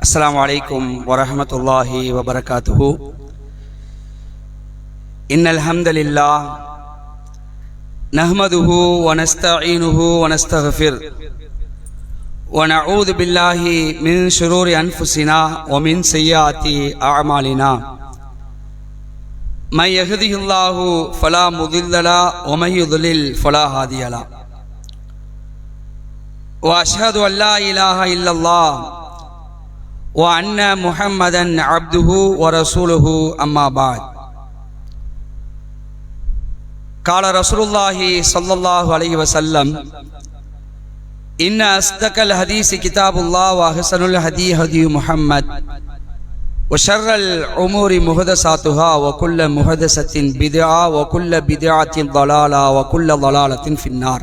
السلام عليكم ورحمة الله وبركاته. إن الحمد لله نحمده ونستعينه ونستغفر ونعوذ بالله من شرور أنفسنا ومن سيئات أعمالنا. من يهده الله فلا مضل له ومن يضلل فلا هادي له. وأشهد أن لا إله إلا الله وأن محمدا عبده ورسوله أما بعد. قال رسول الله صلى الله عليه وسلم: إن أصدق الحديث كتاب الله وأحسن الهدي هدي محمد وشر الأمور محدثاتها وكل محدثة بدعة وكل بدعة ضلالة وكل ضلالة في النار.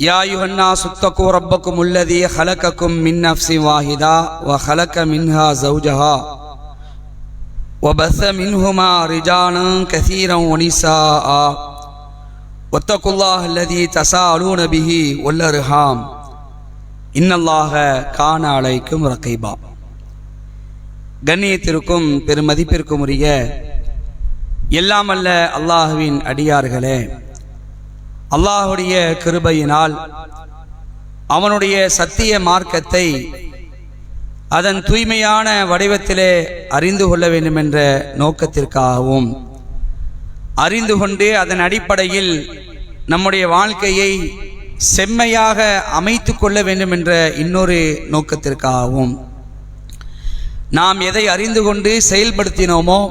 يا أيها الناس اتقوا ربكم الذي خلقكم من نفس واحدة وخلق منها زوجها وبث منهما رجالا كثيرا ونساء واتقوا الله الذي تساءلون به والأرحام إن الله كان عليكم رقيبا. கண்ணியத்திற்கும் பெருமதிப்பிற்கும் உரிய எல்லாம் அல்ல அல்லாஹ்வின் அடியார்களே, அல்லாஹுடைய கிருபையினால் அவனுடைய சத்திய மார்க்கத்தை அதன் தூய்மையான வடிவத்திலே அறிந்து கொள்ள வேண்டும் என்ற நோக்கத்திற்காகவும் அறிந்து கொண்டு அதன் அடிப்படையில் நம்முடைய வாழ்க்கையை செம்மையாக அமைத்து கொள்ள வேண்டும் என்ற இன்னொரு நோக்கத்திற்காகவும் நாம் எதை அறிந்து கொண்டு செயல்படுத்தினோமோ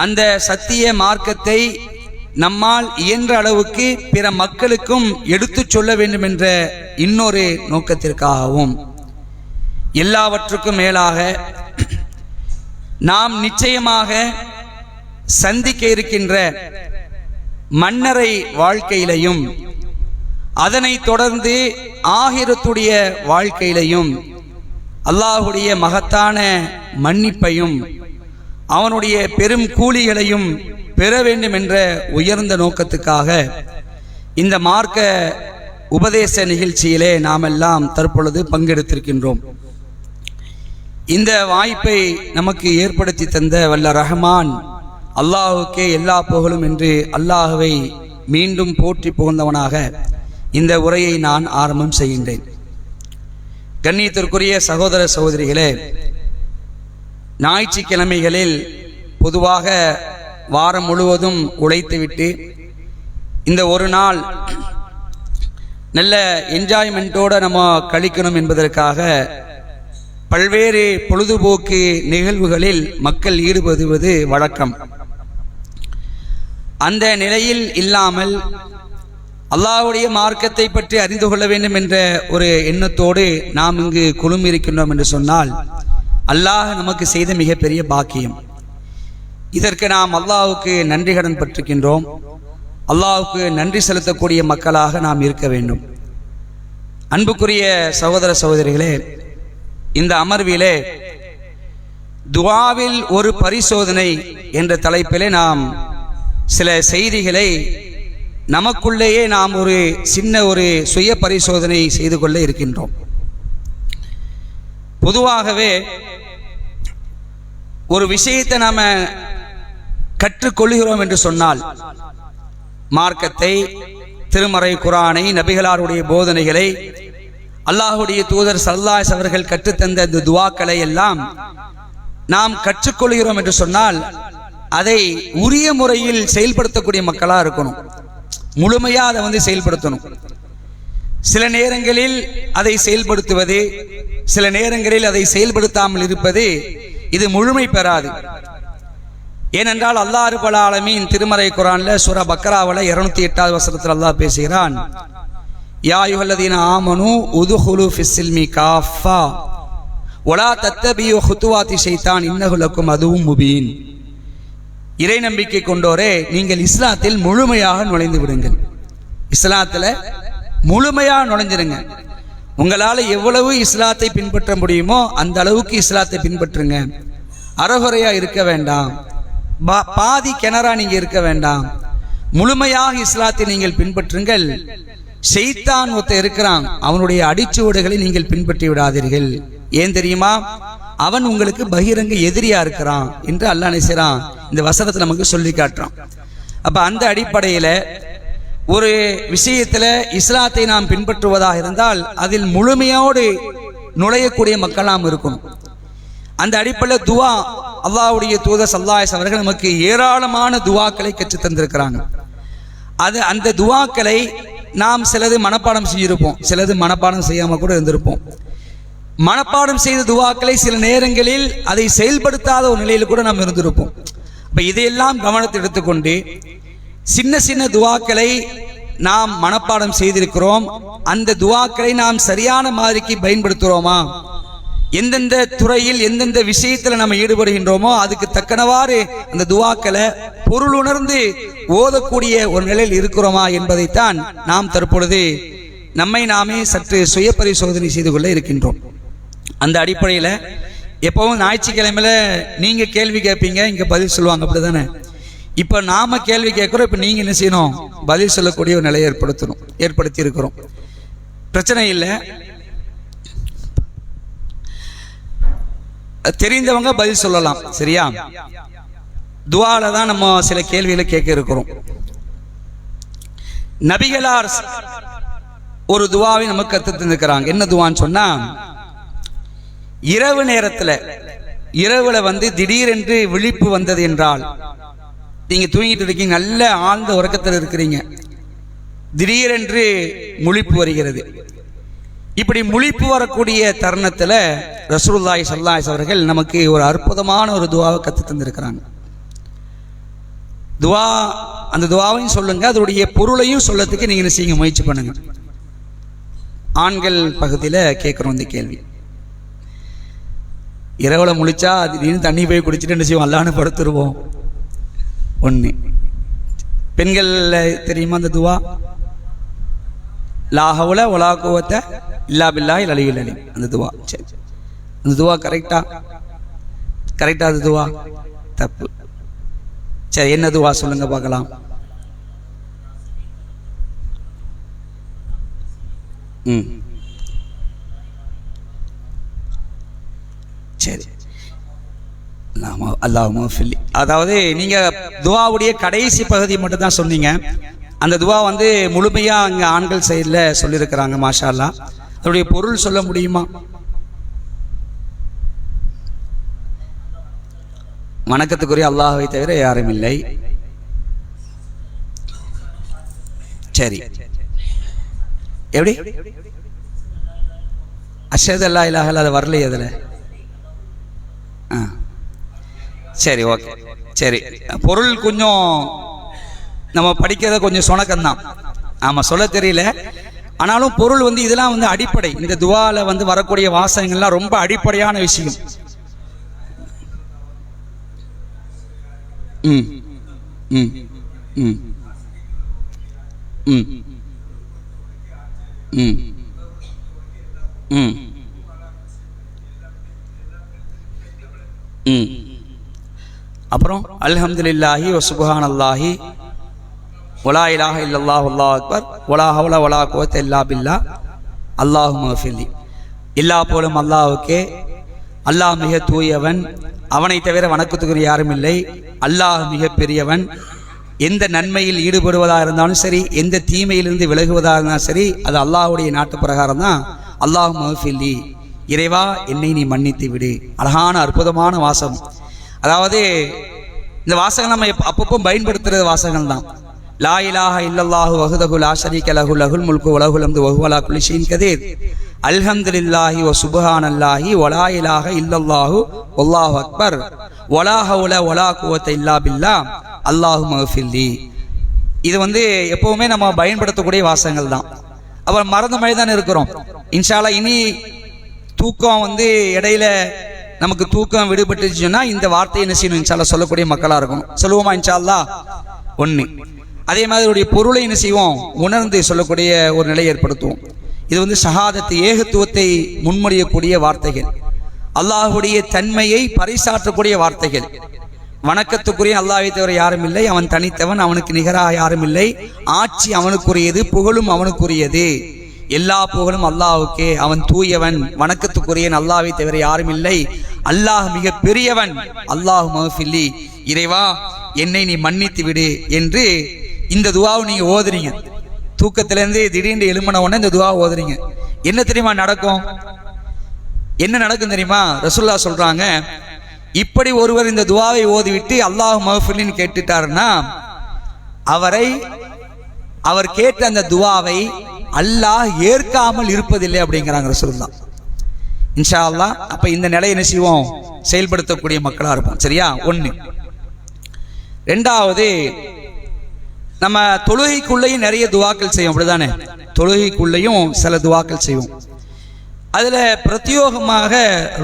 அந்த சத்திய மார்க்கத்தை நம்மால் இயன்ற அளவுக்கு பிற மக்களுக்கும் எடுத்துச் சொல்ல வேண்டும் என்ற இன்னொரு நோக்கத்திற்காகவும் எல்லாவற்றுக்கும் மேலாக நாம் நிச்சயமாக சந்திக்க இருக்கின்ற மன்னரை வாழ்க்கையிலையும் அதனை தொடர்ந்து ஆகிரத்துடைய வாழ்க்கையிலையும் அல்லாஹுடைய மகத்தான மன்னிப்பையும் அவனுடைய பெரும் கூலிகளையும் பெற வேண்டும் என்ற உயர்ந்த நோக்கத்துக்காக இந்த மார்க்க உபதேச நிகழ்ச்சியிலே நாம் எல்லாம் தற்பொழுது பங்கெடுத்திருக்கின்றோம். இந்த வாய்ப்பை நமக்கு ஏற்படுத்தி தந்த வல்ல ரஹ்மான் அல்லாஹுக்கே எல்லா புகழும் என்று அல்லாஹுவை மீண்டும் போற்றி புகழ்ந்தவனாக இந்த உரையை நான் ஆரம்பம் செய்கின்றேன். கண்ணியத்திற்குரிய சகோதர சகோதரிகளே, ஞாயிற்றுக்கிழமைகளில் பொதுவாக வாரம் முழுவதும் உழைத்துவிட்டு இந்த ஒரு நாள் நல்ல என்ஜாய்மெண்ட்டோடு நம்ம கழிக்கணும் என்பதற்காக பல்வேறு பொழுதுபோக்கு நிகழ்வுகளில் மக்கள் ஈடுபடுவது வழக்கம். அந்த நிலையில் இல்லாமல் அல்லாஹ்வுடைய மார்க்கத்தை பற்றி அறிந்து கொள்ள வேண்டும் என்ற ஒரு எண்ணத்தோடு நாம் இங்கு குழுமியிருக்கின்றோம் என்று சொன்னால் அல்லாஹ் நமக்கு செய்த மிகப்பெரிய பாக்கியம். இதற்கு நாம் அல்லாஹ்வுக்கு நன்றி கடன் பட்டிருக்கின்றோம். அல்லாஹ்வுக்கு நன்றி செலுத்தக்கூடிய மக்களாக நாம் இருக்க வேண்டும். அன்புக்குரிய சகோதர சகோதரிகளே, இந்த அமர்விலே துஆவில் ஒரு பரிசோதனை என்ற தலைப்பிலே நாம் சில செய்திகளை நமக்குள்ளேயே நாம் ஒரு சின்ன ஒரு சுய பரிசோதனை செய்து கொள்ள இருக்கின்றோம். பொதுவாகவே ஒரு விஷயத்தை நாம் கற்றுக்கொள்கிறோம் என்று சொன்னால் மார்க்கத்தை, திருமறை குர்ஆனை, நபிகளாருடைய போதனைகளை, அல்லாஹுடைய தூதர் ஸல்லல்லாஹு அலைஹி அவர்கள் கற்றுத்தந்த இந்த துஆக்களை எல்லாம் நாம் கற்றுக்கொள்கிறோம் என்று சொன்னால் அதை உரிய முறையில் செயல்படுத்தக்கூடிய மக்களாக இருக்கணும். முழுமையாக அதை செயல்படுத்தணும். சில நேரங்களில் அதை செயல்படுத்துவது, சில நேரங்களில் அதை செயல்படுத்தாமல் இருப்பது இது முழுமை பெறாது. ஏனென்றால் அல்லாஹ் ரப்பல் ஆலமீன் திருமறை குர்ஆன்ல சூரா பக்ராவில் 208வது வசனத்தில் அல்லாஹ் பேசுகிறான்: யா அய்யுஹல்லதீன ஆமனூ உதுஹுலு ஃபிஸ்ஸில்மி காஃபா வலா தத்தபியு குதுவாத்தி ஷைத்தான் இன்னஹு லக்கும் அதுவும் முபீன். இறை நம்பிக்கை கொண்டோரே, நீங்கள் இஸ்லாத்தில் முழுமையாக நுழைந்து விடுங்கள். இஸ்லாத்தில் முழுமையாக நுழைஞ்சிருங்க. உங்களால் எவ்வளவு இஸ்லாத்தை பின்பற்ற முடியுமோ அந்த அளவுக்கு இஸ்லாத்தை பின்பற்றுங்க. அறகுறையாக இருக்க வேண்டாம், பாதி கிணறா நீங்கள் இருக்க வேண்டாம். முழுமையாக இஸ்லாத்தை நீங்கள் பின்பற்றுங்கள். ஷைத்தான் ஒருத்தன் இருக்கிறான், அவனுடைய அடிச்சுவடுகளை நீங்கள் பின்பற்றி விடாதீர்கள். ஏன் தெரியுமா? அவன் உங்களுக்கு பகிரங்க எதிரியா இருக்கிறான் என்று அல்லாஹ் நினைச்சான் இந்த வசனத்தை நமக்கு சொல்லி காட்டுறான். அப்ப அந்த அடிப்படையில ஒரு விஷயத்துல இஸ்லாத்தை நாம் பின்பற்றுவதாக இருந்தால் அதில் முழுமையோடு நுழையக்கூடிய மக்கள் நாம் இருக்கணும். அந்த அடிப்படையில் துவா, அல்லாஹ்வுடைய தூதர் ஸல்லல்லாஹு அலைஹி வஸல்லம் அவர்கள் நமக்கு ஏராளமான துவாக்களை கற்றுத் தந்திருக்கிறாங்க. அந்த துவாக்களை நாம் சிலது மனப்பாடம் செஞ்சிருப்போம், சிலது மனப்பாடம் செய்யாம கூட இருந்திருப்போம். மனப்பாடம் செய்த துவாக்களை சில நேரங்களில் அதை செயல்படுத்தாத ஒரு நிலையில் கூட நாம் இருந்திருப்போம். அப்ப இதையெல்லாம் கவனத்தை எடுத்துக்கொண்டு சின்ன சின்ன துவாக்களை நாம் மனப்பாடம் செய்திருக்கிறோம். அந்த துவாக்களை நாம் சரியான மாதிரிக்கு பயன்படுத்துகிறோமா? எந்தெந்த துறையில் எந்தெந்த விஷயத்தில் நம்ம ஈடுபடுகின்றோமோ அதுக்கு தக்கனவாறு அந்த துவாக்களை பொருள் உணர்ந்து ஓதக்கூடிய ஒரு நிலையில் இருக்கிறோமா என்பதைத்தான் நாம் தற்பொழுது நம்மை நாமே சற்று சுய பரிசோதனை செய்து கொள்ள இருக்கின்றோம். அந்த அடிப்படையில் எப்பவும் ஞாயிற்றுக்கிழமையில நீங்க கேள்வி கேட்பீங்க, இங்க பதில் சொல்லுவாங்க, அப்படிதானே? இப்ப நாம கேள்வி கேட்கிறோம், இப்ப நீங்க என்ன செய்யணும்? பதில் சொல்லக்கூடிய ஒரு நிலையை ஏற்படுத்தி இருக்கிறோம். பிரச்சனை இல்லை, தெரிந்தவங்க பதில் சொல்லலாம், சரியா? துவால தான் நம்ம சில கேள்விகளை கேட்க இருக்கிறோம். நபிகளார் ஒரு துவாவை நமக்கு கற்று தந்திருக்கிறாங்க. என்ன துவான்னு சொன்னா, இரவு நேரத்துல இரவுல திடீரென்று விழிப்பு வந்தது என்றால், நீங்க தூங்கிட்டு இருக்கீங்க, நல்ல ஆழ்ந்த உறக்கத்தில் இருக்கிறீங்க, திடீரென்று முழிப்பு வருகிறது. இப்படி முழிப்பு வரக்கூடிய தருணத்துல ரசூலுல்லாஹி ஸல்லல்லாஹு அலைஹி அவர்கள் நமக்கு ஒரு அற்புதமான ஒரு துவாவை கற்று தந்திருக்கிறாங்க. துவா, அந்த துவாவையும் சொல்லுங்க, அதனுடைய பொருளையும் சொல்லத்துக்கு நீங்க என்ன செய்யுங்க, முயற்சி பண்ணுங்க. ஆண்கள் பகுதியில கேட்கிறோம் இந்த கேள்வி. இரவுல முழிச்சா திடீர்னு தண்ணி போய் குடிச்சிட்டு என்ன செய்வோம், அல்லாஹ்னு படுத்துருவோம். ஒண்ணு. பெண்கள் தெரியுமா அந்த துவா? லா ஹவுல வலா குவத்த இல்லா பில்லாஹில் அலியுல் அலீம். அந்த துவா, சரி, அந்த துவா கரெக்டா? அந்த துவா தப்பு. சரி, என்ன துவா சொல்லுங்க பார்க்கலாம். சரி, அல்லாஹும்ம ஃபில்லி. அதாவது நீங்க துவாவுடைய கடைசி பகுதி மட்டும் தான் சொன்னீங்க. அந்த துவா முழுமையா அங்க ஆண்கள் சைடில் சொல்லியிருக்கிறாங்க, மாஷா அல்லாஹ். அதனுடைய பொருள் சொல்ல முடியுமா? வணக்கத்துக்குரிய அல்லாஹ்வை தவிர யாரும் இல்லை. சரி, எப்படி அஷ்ஹது அல்லா இலாஹ இல்லல்லாஹ் வரலையே அதுல? சரி, ஓகே. சரி, பொருள் கொஞ்சம் நம்ம படிக்கிறத கொஞ்சம் சொணக்கம்தான், ஆமா, சொல்ல தெரியல. ஆனாலும் பொருள் இதெல்லாம் அடிப்படை. இந்த துவால வரக்கூடிய வாசகங்கள்லாம் ரொம்ப அடிப்படையான விஷயம். ம் ம் ம் ம் ம் ம் ம் அப்புறம் அல்ஹம்துலில்லாஹி வ சுப்ஹானல்லாஹி வலா இலாஹ இல்லல்லாஹு அல்லாஹு அக்பர் வலா ஹவ்ல வலா குவத்த இல்லா பில்லாஹ் அல்லாஹும்ம ஃபில்லி. எல்லா போலும் அல்லாஹ்வுக்கே, அல்லாஹ் மிக தூயவன், அவனை தவிர வணக்கத்துக்குரிய யாரும் இல்லை, அல்லாஹ் மிக பெரியவன். எந்த நன்மையில் ஈடுபடுவதாக இருந்தாலும் சரி, எந்த தீமையிலிருந்து விலகுவதாக இருந்தாலும் சரி, அது அல்லாஹ்வுடைய நாட்டு பிரகாரம் தான். அல்லாஹும்ம ஃபில்லி, இறைவா என்னை நீ மன்னித்து விடு. அழகான அற்புதமான வாசகம். அதாவது இந்த வாசகம் நம்ம அப்பப்போ பயன்படுத்துறது வாசகங்கள் தான். லா இலாஹ இல்லல்லாஹு வஹ்தஹு லா ஷரீக லஹு லஹுல் முல்கு வ லஹுல் ஹம்து வ ஹுவ அலா குல்லி ஷைஇன் கதீர். அல்ஹம்துலில்லாஹி வ சுப்ஹானல்லாஹி வ லா இலாஹ இல்லல்லாஹு வல்லாஹு அக்பர் வ லா ஹவ்ல வ லா குவத்த இல்லா பில்லாஹ் அல்லாஹும்ம ஃபில்லி. இது எப்பவுமே நம்ம பயன்படுத்தக்கூடிய வாசகங்கள் தான். அப்புறம் மறந்த மாதிரி தானே இருக்கிறோம். இன்ஷா அல்லாஹ் இனி தூக்கம் இடையில நமக்கு தூக்கம் விடுபட்டுச்சுன்னா இந்த வார்த்தையை என்ன செய்யணும், இன்ஷா அல்லாஹ் சொல்லக்கூடிய மக்களா இருக்கும். சொல்லுவோமா இன்ஷா அல்லாஹ்? ஒண்ணு. அதே மாதிரி பொருளை என்ன செய்வோம், உணர்ந்து சொல்லக்கூடிய ஒரு நிலையை ஏற்படுத்துவோம். இது ஷஹாதத்து, ஏகத்துவத்தை முன்மொழியக்கூடிய வார்த்தைகள், அல்லாஹ்வுடைய தன்மையை பறைசாற்றக்கூடிய வார்த்தைகள், வணக்கத்துக்குரிய அல்லாஹ்வை தவிர யாரும் இல்லை, அவன் தனித்தவன், அவனுக்கு நிகராக யாரும் இல்லை, ஆட்சி அவனுக்குரியது, புகழும் அவனுக்குரியது, எல்லா புகழும் அல்லாஹ்வுக்கே, அவன் தூயவன், வணக்கத்துக்குரிய அல்லாஹ்வை தவிர யாரும் இல்லை, அல்லாஹ் மிக பெரியவன், அல்லாஹ் மஃபில்லி, இறைவா என்னை நீ மன்னித்து விடு என்று இந்த துஆவை நீங்க ஓதுறீங்க. தூக்கத்திலேருந்து திடீர்னு எழும்பின உடனே இந்த துஆவை ஓதுறீங்க. என்ன தெரியுமா நடக்கும்? என்ன நடக்கும் தெரியுமா? ரசூலுல்லாஹ் சொல்றாங்க, இப்படி ஒருவர் இந்த துஆவை ஓதிவிட்டு அல்லாஹ் மஃபில்லின்னு கேட்டுட்டாருன்னா அவர் கேட்ட அந்த துஆவை அல்லாஹ் ஏற்காமல் இருப்பதில்லை அப்படிங்கிறாங்க ரசூலுல்லாஹ். இன்ஷா அல்லாஹ் அப்ப இந்த நிலையை என்ன செய்வோம்? செயல்படுத்தக்கூடிய மக்களா இருப்போம். சரியா? ஒண்ணு. ரெண்டாவது, நம்ம தொழுகைக்குள்ளேயும் நிறைய துஆக்கள் செய்வோம், அப்படிதானே? தொழுகைக்குள்ளேயும் சில துஆக்கள் செய்வோம். அதுல பிரத்யோகமாக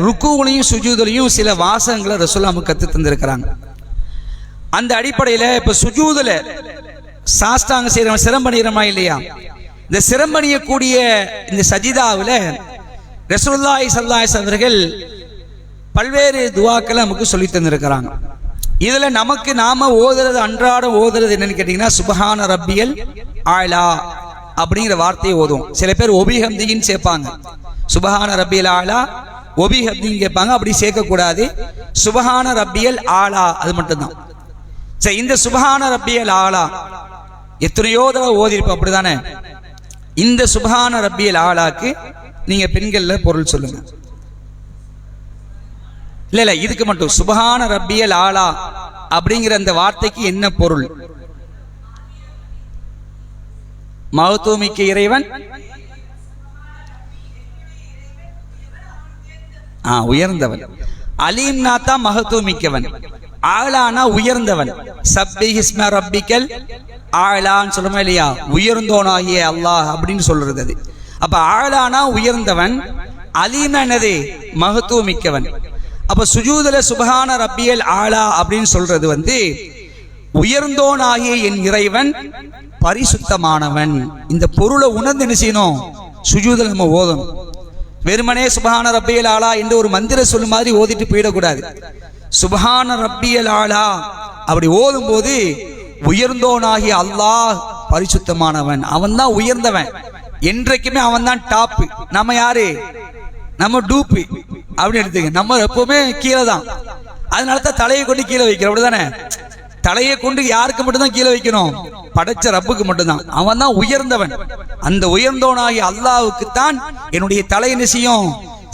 ருக்குலையும் சுஜூதுலையும் சில வாசகங்களை ரசூலுல்லாஹ் நமக்கு கத்து தந்திருக்கிறாங்க. அந்த அடிப்படையில இப்ப சுஜூதுல சாஷ்டாங்க செய்யறவன் சிரம்பணிகிறமா இல்லையா? இந்த சிரம்பணியக்கூடிய இந்த சஜிதாவில் ரசூலுல்லாஹி ஸல்லல்லாஹு அலைஹி வஸல்லம் அவர்கள் பல்வேறு துஆக்களை நமக்கு சொல்லி தந்திருக்கிறாங்க. இதுல நமக்கு நாம ஓதுறது, அன்றாடம் ஓதுறது என்னன்னு கேட்டீங்கன்னா சுப்ஹான ரப்பியல் ஆலா அப்படிங்கிற வார்த்தையை ஓதுவோம். சில பேர் ஒபிஹம்தின்னு சேர்ப்பாங்க. சுப்ஹான ரப்பியல் ஆலா ஒபிஹம்தின்னு கேட்பாங்க. அப்படி சேர்க்கக்கூடாது. சுப்ஹான ரப்பியல் ஆலா அது மட்டும்தான். சரி, இந்த சுப்ஹான ரப்பியல் ஆலா எத்தனையோ தடவை ஓதிருப்போம், அப்படிதானே? இந்த சுப்ஹான ரப்பியல் ஆலாக்கு நீங்க பெண்கள்ல பொருள் சொல்லுங்க. இல்ல இதுக்கு மட்டும் சுப்ஹான ரப்பியல் ஆலா அப்படிங்கிற அந்த வார்த்தைக்கு என்ன பொருள்? மகத்துவமிக்க இறைவன், உயர்ந்தவன். அலீம்னாத்தா மகத்துவமிக்கவன், ஆலானா உயர்ந்தவன். சப்பிஹிஸ்ம ரப்பிக்கல் ஆலான்னு சொல்லுமா இல்லையா? உயர்ந்தோனாகிய அல்லாஹ் அப்படின்னு சொல்றது அது. அப்ப ஆலானா உயர்ந்தவன், அலீம்னா என்னது? மகத்துவமிக்கவன். அப்ப சுஜூதுல சுப்ஹான ரப்பியல் ஆலா அப்படின்னு சொல்றது உயர்ந்தோனாகிய என் இறைவன் பரிசுத்தமானவன். இந்த பொருளை உணர்ந்து என்ன செய்யணும்? சுஜூதுல நம்ம ஓதணும். வெறுமனே சுப்ஹான ரப்பியல் ஆலா என்று ஒரு மந்திர சொல்லு மாதிரி ஓதிட்டு போயிடக்கூடாது. சுப்ஹான ரப்பியல் ஆலா அப்படி ஓதும் போது உயர்ந்தோனாகிய அல்லாஹ் பரிசுத்தமானவன், அவன் தான் உயர்ந்தவன். என்றைக்குமே அவன் தான் டாப். நம்ம யாரு? நம்ம டூப்பு அப்படின்னு எடுத்துக்க. நம்ம எப்பவுமே கீழே தான். அதனால தான் தலையை கொண்டு கீழே வைக்கிறோம், அப்படிதானே? தலையை கொண்டு யாருக்கு மட்டும்தான் கீழே வைக்கணும்? படைச்ச ரப்புக்கு மட்டும்தான். அவன் தான் உயர்ந்தவன். அந்த உயர்ந்தவனாகிய அல்லாஹ்வுக்கு தான் என்னுடைய தலை நிச்சயம்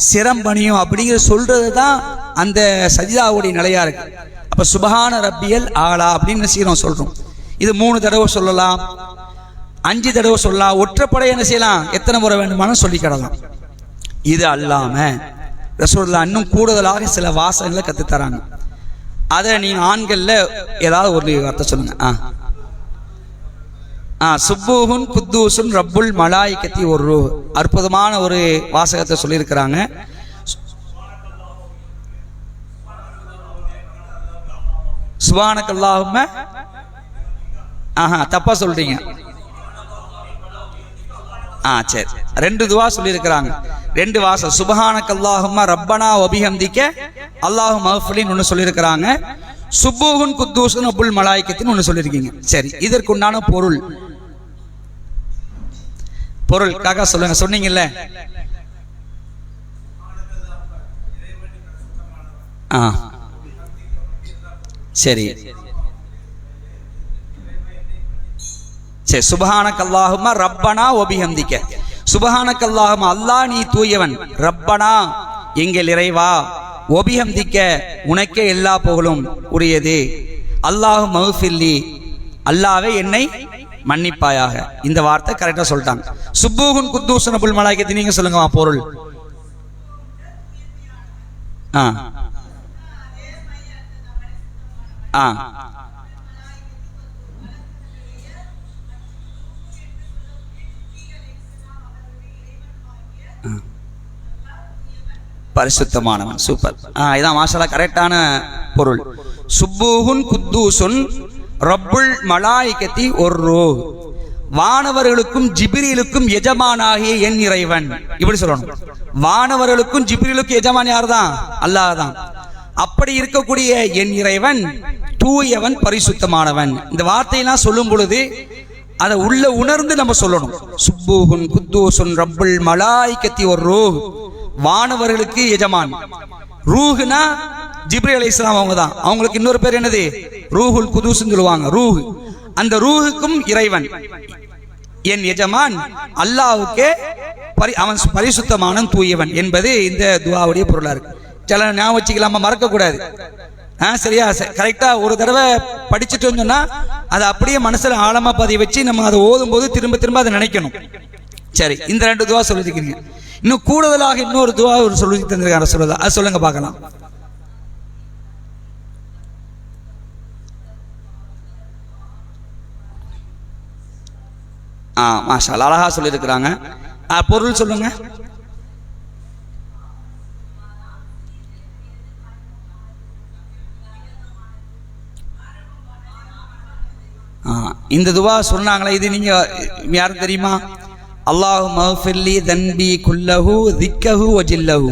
சிரம்பணியும் அப்படிங்கிற சொல்றது தான் அந்த சஜிதாவுடைய நிலையா இருக்கு. அப்ப சுப்ஹான ரப்பியல் ஆலா அப்படின்னு செய்யறோம், சொல்றோம். இது 3 தடவை சொல்லலாம், 5 தடவை சொல்லலாம். ஒற்றைப்படை என்ன செய்யலாம்? எத்தனை முறை வேண்டுமானும் சொல்லிக்கிடலாம். இது அல்லாம ரசூலுல்லாஹ் இன்னும் கூடுதலாக சில வாசகங்களை கத்து தராங்க. அதை நீங்க ஆண்கள்ல ஏதாவது ஒரு வார்த்தை சொல்லுங்க. சுப்பூஹுன் குத்தூசுன் ரப்புல் மலாயிகத்தி ஒரு அற்புதமான ஒரு வாசகத்தை சொல்லியிருக்கிறாங்க. சுப்ஹானக்கல்லாஹும்ம தப்பா சொல்றீங்க. சரி, 2 துஆ சொல்லியிருக்கிறாங்க. 2 வாசம். சுப்ஹானக்கல்லாஹும்ம ரப்பனா வபிஹம்திக அல்லாஹு மஃபிலின் ஒன்று சொல்லியிருக்கிறாங்க. சுப்பூஹுன் குத்தூசுன் ரப்புல் மலாயிகத்தின்னு ஒன்று சொல்லியிருக்கீங்க. சரி, இதற்குண்டான பொருள் காக்கா சொல்லுங்க. சொன்னீங்கல்ல, சரி சரி. சுப்ஹானக்கல்லாஹும்ம ரப்பனா வபிஹம்திக, சுப்ஹானக்கல்லாஹும்ம அல்லாஹ் நீ தூயவன், ரப்பனா எங்கள் இறைவா, வபிஹம்திக உனக்கே எல்லா புகழும் உரியது, அல்லாஹு மஃபில்லி அல்லாஹ்வே என்னை மன்னிப்பாயாக. இந்த வார்த்தை கரெக்டா சொல்லிட்டாங்க. சுப்பூஹுன் குத்தூசுன் ரப்புல் மலாயிகத்தி நீங்க சொல்லுங்க பொருள். பரிசுத்தமானவன். சூப்பர். இதான் மாஷால்லா கரெக்டான பொருள். சுப்பூஹுன் குத்தூசுன் ரப்புல் மலாயிகத்தி ஒரு, வானவர்களுக்கும் ஜிப்ரீலுக்கும் எஜமானாகிய என் இறைவன். இப்படி சொல்லணும். வானவர்களுக்கும் ஜிப்ரீலுக்கும் எஜமான் யார் தான்? அல்லாஹ் தான். அப்படி இருக்கக்கூடிய என் இறைவன் தூயவன், பரிசுத்தமானவன். இந்த வார்த்தையெல்லாம் சொல்லும் பொழுது அதை உள்ள உணர்ந்து நம்ம சொல்லணும். சுப்பூஹுன் குத்தூசுன் ரப்புல் மலாயிகத்தி ஒரு ரூஹ், வானவர்களுக்கு எஜமான். ரூஹ்னா ஜிப்ரீல் அலைஹிஸ்ஸலாம் அவங்க தான். அவங்களுக்கு இன்னொரு பேர் என்னது? ரூஹுல் குதூஸ்னு சொல்லுவாங்க. ரூஹ், அந்த ரூஹுக்கும் இறைவன் என் எஜமான் அல்லாஹ்வுக்கே அவன் பரிசுத்தமான தூயவன் என்பது இந்த துஆவுடைய பொருளா இருக்கு. சில ஞாபகம் வச்சுக்கலாமா, மறக்க கூடாது. சரியா? கரெக்டா ஒரு தடவை படிச்சுட்டு சொன்னா அதை அப்படியே மனசுல ஆழமா பதிய வச்சு நம்ம அதை ஓதும் போது திரும்ப திரும்ப அதை நினைக்கணும். சரி, இந்த 2 துஆ சொல்லிருக்கீங்க. இன்னும் கூடுதலாக இன்னொரு துஆ ஒரு சொல்லி தந்திருக்காங்க, சொல்லுதா? அது சொல்லுங்க பார்க்கலாம். மாஷா அல்லாஹ், அழகா சொல்லியிருக்கிறாங்க. பொருள் சொல்லுங்க. இந்த துவா சொன்னாங்களே, இது நீங்க யாரும் தெரியுமா? அல்லாஹு மஃபில்லி தன்பி குல்லஹு திக்கஹு வஜில்லஹு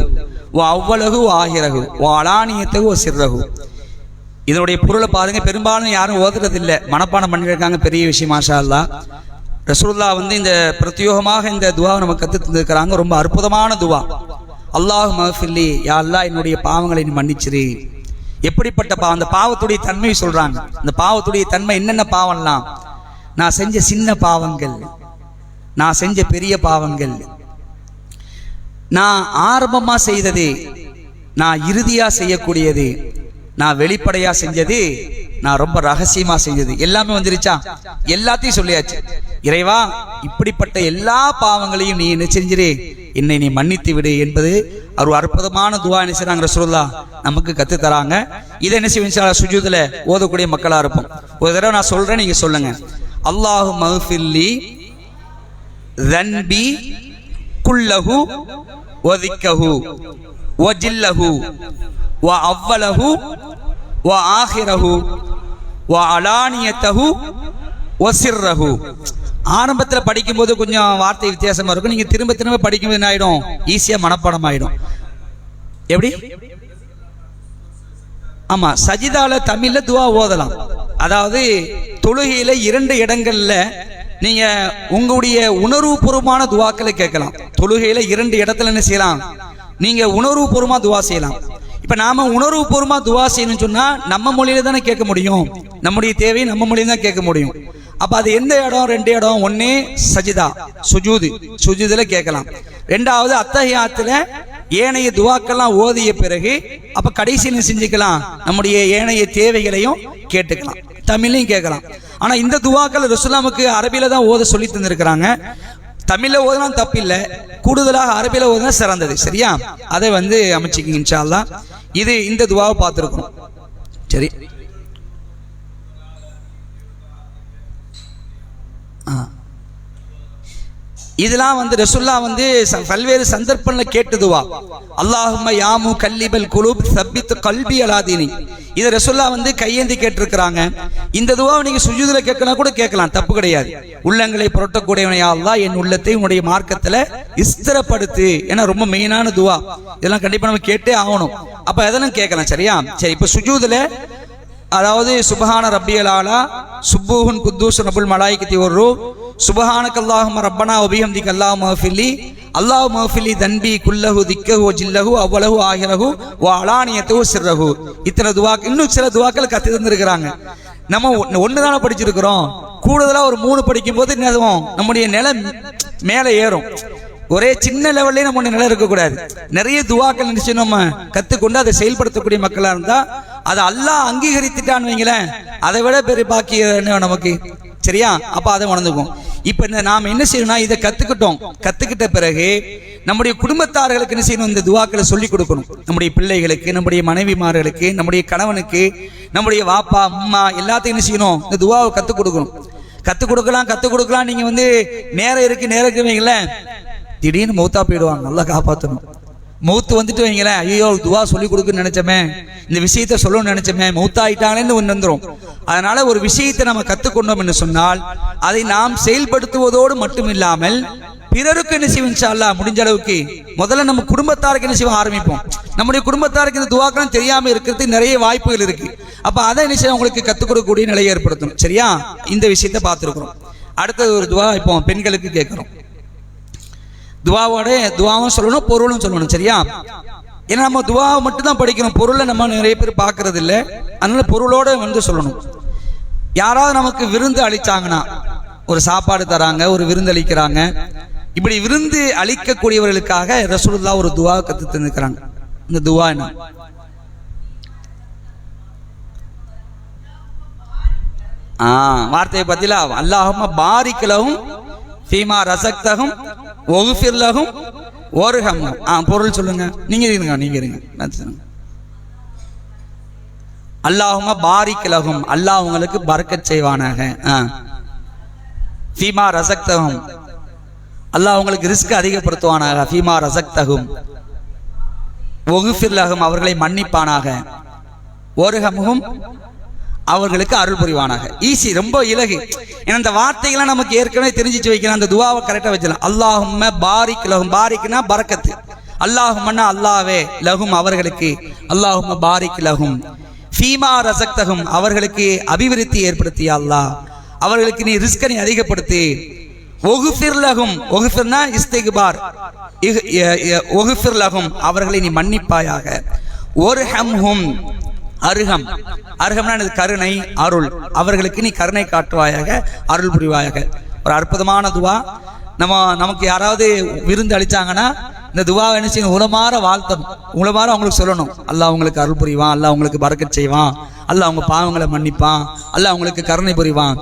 வ அவ்வலஹு ஆஹிரஹு வ அலானியத்தஹு வ சிர்ரஹு. இதனுடைய பொருளை பாருங்க. பெரும்பாலும் யாரும் ஓதுறது இல்லை, மனப்பாடம் பண்ணியிருக்காங்க. பெரிய விஷயம், மாஷா அல்லாஹ். ரசூலுல்லாஹ் இந்த பிரத்யோகமாக இந்த துவாவை நம்ம கற்று தந்திருக்கிறாங்க. ரொம்ப அற்புதமான துவா. அல்லாஹு மஃபில்லி, யா அல்லாஹ் என்னுடைய பாவங்களை நீ மன்னிச்சிரு. எப்படிப்பட்ட பாவம்? அந்த பாவத்துடைய தன்மையை சொல்றாங்க. அந்த பாவத்துடைய தன்மை என்னென்ன பாவம்லாம்? நான் செஞ்ச சின்ன பாவங்கள், நான் செஞ்ச பெரிய பாவங்கள், நான் ஆரம்பமா செய்தது, நான் இறுதியா செய்யக்கூடியது, நான் வெளிப்படையா செஞ்சது, நான் ரொம்ப ரகசியமா செஞ்சது, எல்லாமே வந்துருச்சா? எல்லாத்தையும் சொல்லியாச்சு. இறைவா, இப்படிப்பட்ட எல்லா பாவங்களையும் நீ என்ன செஞ்சிரு, என்னை நீ மன்னித்து விடு என்பது ஒரு அற்புதமான துவா. என்ன செய்றாங்க ரசூலுல்லாஹ் நமக்கு கத்து தராங்க. இதை என்ன செய்ய சுஜூதுல ஓதக்கூடிய மக்களா இருப்போம். ஒரு தடவை நான் சொல்றேன், நீங்க சொல்லுங்க. அல்லாஹு மஃபில்லி தன்பி குல்லஹு வ திக்கஹு வ ஜில்லஹு வ அவ்வலஹு வ ஆஹிரஹு வ அலானியத்தஹு வ சிர்ரஹு. ஆரம்பத்தில் படிக்கும்போது கொஞ்சம் வார்த்தை வித்தியாசமா இருக்கும். நீங்க திரும்ப திரும்ப படிக்கும்போது என்ன ஆயிடும்? ஈஸியா மனப்பாடம் ஆயிடும். எப்படி? ஆமா, சஜிதால தமிழ்ல துவா ஓதலாம். அதாவது தொழுகையில 2 இடங்கள்ல நீங்க உங்களுடைய உணர்வுபூர்வமான துவாக்களை கேட்கலாம். தொழுகையில 2 இடத்துல என்ன செய்யலாம்? நீங்க உணர்வுபூர்வமா துவா செய்யலாம். இப்ப நாம உணர்வுபூர்வமா துவா செய்யணும்னு சொன்னா நம்ம மொழியில தானே கேட்க முடியும். நம்முடைய தேவையை நம்ம மொழியில தான் கேட்க முடியும். அப்ப அது எந்த இடம்? 2 இடம். ஒன்னே சஜிதா, சுஜூது, சுஜூதுல கேட்கலாம். 2வது அத்தஹியாத்துல ஏனைய துவாக்கெல்லாம் ஓதிய பிறகு அப்ப கடைசியில் செஞ்சுக்கலாம், நம்முடைய ஏனைய தேவைகளையும் கேட்டுக்கலாம், தமிழையும் கேட்கலாம். ஆனா இந்த துவாக்கள் ரசூலுல்லாஹ்வுக்கு அரபியில தான் ஓத சொல்லி தந்திருக்கிறாங்க. தமிழ்ல ஓதலாம் தப்பில்லை, கூடுதலாக அரபியில ஓதுனா சிறந்தது. சரியா? அதை அமைச்சிக்கிங்க இன்ஷா அல்லாஹ். இது இந்த துவாவை பார்த்துருக்கோம். சரி, இதெல்லாம் ரசூலுல்லாஹ் பல்வேறு சந்தர்ப்பங்கள்ல கேட்ட துவா. அல்லாஹும்ம யா முகல்லிபல் குலூப் சப்பித் கல்பி அலா தீனி. இத ரசூலுல்லாஹ் கையேந்தி கேட்டிருக்கிறாங்க. இந்த துவாவை நீங்க சுஜூதுல கேட்கலாம், கூட கேட்கலாம், தப்பு கிடையாது. உள்ளங்களை புரட்டக்கூடியவனே யா அல்லாஹ், என் உள்ளத்தை உன்னுடைய மார்க்கத்துல ஸ்திரப்படுத்து. ஏன்னா ரொம்ப மெயினான துவா. இதெல்லாம் கண்டிப்பா நம்ம கேட்டே ஆகணும். அப்ப அதெல்லாம் கேட்கலாம். சரியா? சரி, இப்ப சுஜூதுல அதாவது சுபஹான ரப்பியல் ஆலா சுப்பூஹுன் குத்தூஸ் ரப்புல் மலாயிகத்தி ஒரு ரூ சுபஹானக அல்லாஹும்ம ரப்பனா வ பிஹம்திக அல்லாஹும்ம ஃபில்லி அல்லாஹும்ம ஃபில்லி தன்பி குல்லஹு திக்கஹு வ ஜில்லஹு அவ்வலஹு ஆஹிரஹு வ அலானியத்துஹு சிர்ரஹு. இத்தனை துவா, இன்னும் சில துவாக்கள் கத்து தந்திருக்கிறாங்க. நம்ம ஒண்ணுதானே படிச்சிருக்கிறோம். கூடுதலா ஒரு 3 படிக்கும் போது நம்முடைய நிலை மேல ஏறும். ஒரே சின்ன லெவல்லே நம்ம நிலை இருக்கக்கூடாது. நிறைய துவாக்கள் நினைச்சு நம்ம கத்துக்கொண்டு அதை செயல்படுத்தக்கூடிய மக்களா இருந்தா அதை அல்லாஹ் அங்கீகரித்துட்டான்னு வைங்களேன், அதை விட பெரிய பாக்கியம் என்ன நமக்கு? சரியா? அப்ப அதை உணர்ந்துக்கும். இப்ப நாம என்ன செய்யணும்னா, இதை கத்துக்கிட்ட பிறகு நம்முடைய குடும்பத்தார்களுக்கு என்ன செய்யணும்? இந்த துவாக்களை சொல்லிக் கொடுக்கணும். நம்முடைய பிள்ளைகளுக்கு, நம்முடைய மனைவிமார்களுக்கு, நம்முடைய கணவனுக்கு, நம்முடைய வாப்பா அம்மா எல்லாத்தையும் என்ன செய்யணும்? இந்த துவாவை கத்துக் கொடுக்கணும். கத்துக் கொடுக்கலாம். நீங்க நேரம் இருக்கு வைங்களேன், திடீர்னு மௌத்தா போயிடுவாங்க. நல்லா காப்பாற்றணும். மௌத்து வந்துட்டு வைங்களேன், ஐயோ துவா சொல்லி கொடுக்குன்னு நினைச்சோமே, இந்த விஷயத்த சொல்லணும்னு நினைச்சோமே, மௌத்தாயிட்டாங்களேன்னு ஒன்று வந்துடும். அதனால ஒரு விஷயத்தை நம்ம கத்துக்கொண்டோம் என்று சொன்னால் அதை நாம் செயல்படுத்துவதோடு மட்டும் இல்லாமல் பிறருக்கு என்ன செய்வோம் இன்ஷா அல்லாஹ், முடிஞ்ச அளவுக்கு முதல்ல நம்ம குடும்பத்தாருக்கு என்ன செய்வோம் ஆரம்பிப்போம். நம்முடைய குடும்பத்தாருக்கு இந்த துவாக்கெல்லாம் தெரியாம இருக்கிறதுக்கு நிறைய வாய்ப்புகள் இருக்கு. அப்ப அதை நிச்சயம் உங்களுக்கு கற்றுக் கொடுக்கக்கூடிய நிலையை ஏற்படுத்தணும். சரியா? இந்த விஷயத்த பார்த்துருக்கிறோம். அடுத்தது ஒரு துவா இப்போ பெண்களுக்கு கேட்கிறோம். துவாவும் சொல்லணும், பொருளும் சொல்லணும். சரியா? ஏன்னா நம்ம துவாவை மட்டும் தான் படிக்கணும், பொருளை நம்ம நிறைய பேர் பார்க்கறது இல்லை. அதனால பொருளோட சொல்லணும். யாராவது நமக்கு விருந்து அளிச்சாங்கன்னா, ஒரு சாப்பாடு தராங்க, ஒரு விருந்து அளிக்கிறாங்க, இப்படி விருந்து அளிக்கக்கூடியவர்களுக்காக ரசூலுல்லாஹ் ஒரு துவா கத்து தந்திருக்கிறாங்க. இந்த துவா என்ன? வார்த்தையை பத்தில அல்லாஹும்ம பாரிக் லஹும் ஃபீமா ரஸக்தஹும் வஃபிர் லஹும் வர்ஹம்ஹும். பொருள் சொல்லுங்க. நீங்க இருங்க. அல்லாஹும்ம பாரிக் லஹும், அல்லாஹ் உங்களுக்கு பரக்கத் செய்வானாக. ஃபீமா ரஸக்தஹும், அல்லாஹ் உங்களுக்கு ரிஸ்க் அதிகப்படுத்துவானாக. ஃபீமா ரஸக்தஹும் வஃபிர் லஹும், அவர்களை மன்னிப்பானாக. வர்ஹம்ஹும், அவர்களுக்கு அருள் புரிவானாக. ஈஸி, ரொம்ப இலகு. ஏன்னா இந்த வார்த்தைகள்லாம் நமக்கு ஏற்கனவே தெரிஞ்சிச்சு வைக்கலாம். அந்த துவாவை கரெக்டாக வச்சிடலாம். அல்லாஹும்ம பாரிக் லஹும், பாரிக்னா பரக்கத்து. அல்லாஹும்மன்னா அல்லாவே, லஹும் அவர்களுக்கு, அல்லாஹும்ம பாரிக் லஹும் ஃபீமா ரஸக்தஹும், அவர்களுக்கு அபிவிருத்தி ஏற்படுத்திய அல்லாஹ், அவர்களுக்கு நீ ரிஸ்கை நீ அதிகப்படுத்தி. வஃபிர் லஹும், வஃபிர்னா இஸ்திக்பார், வஃபிர் லஹும், அவர்களை நீ மன்னிப்பாயாக. வர்ஹம்ஹும், அருகம், அருகம்னா கருணை, அருள், அவர்களுக்கு நீ கருணை காட்டுவாயாக, அருள் புரிவாயாக. ஒரு அற்புதமான துவா. நமக்கு யாராவது விருந்து அளிச்சாங்கன்னா இந்த துவாவை என்ன செய்யணும்? உளமாற வாழ்த்தணும், உளமாற அவங்களுக்கு சொல்லணும். அல்லாஹ் அவங்களுக்கு அருள் புரிவான், அல்லாஹ் அவங்களுக்கு பரக்கத் செய்வான், அல்லாஹ் அவங்க பாவங்களை மன்னிப்பான், அல்லாஹ் அவங்களுக்கு கருணை புரிவான்.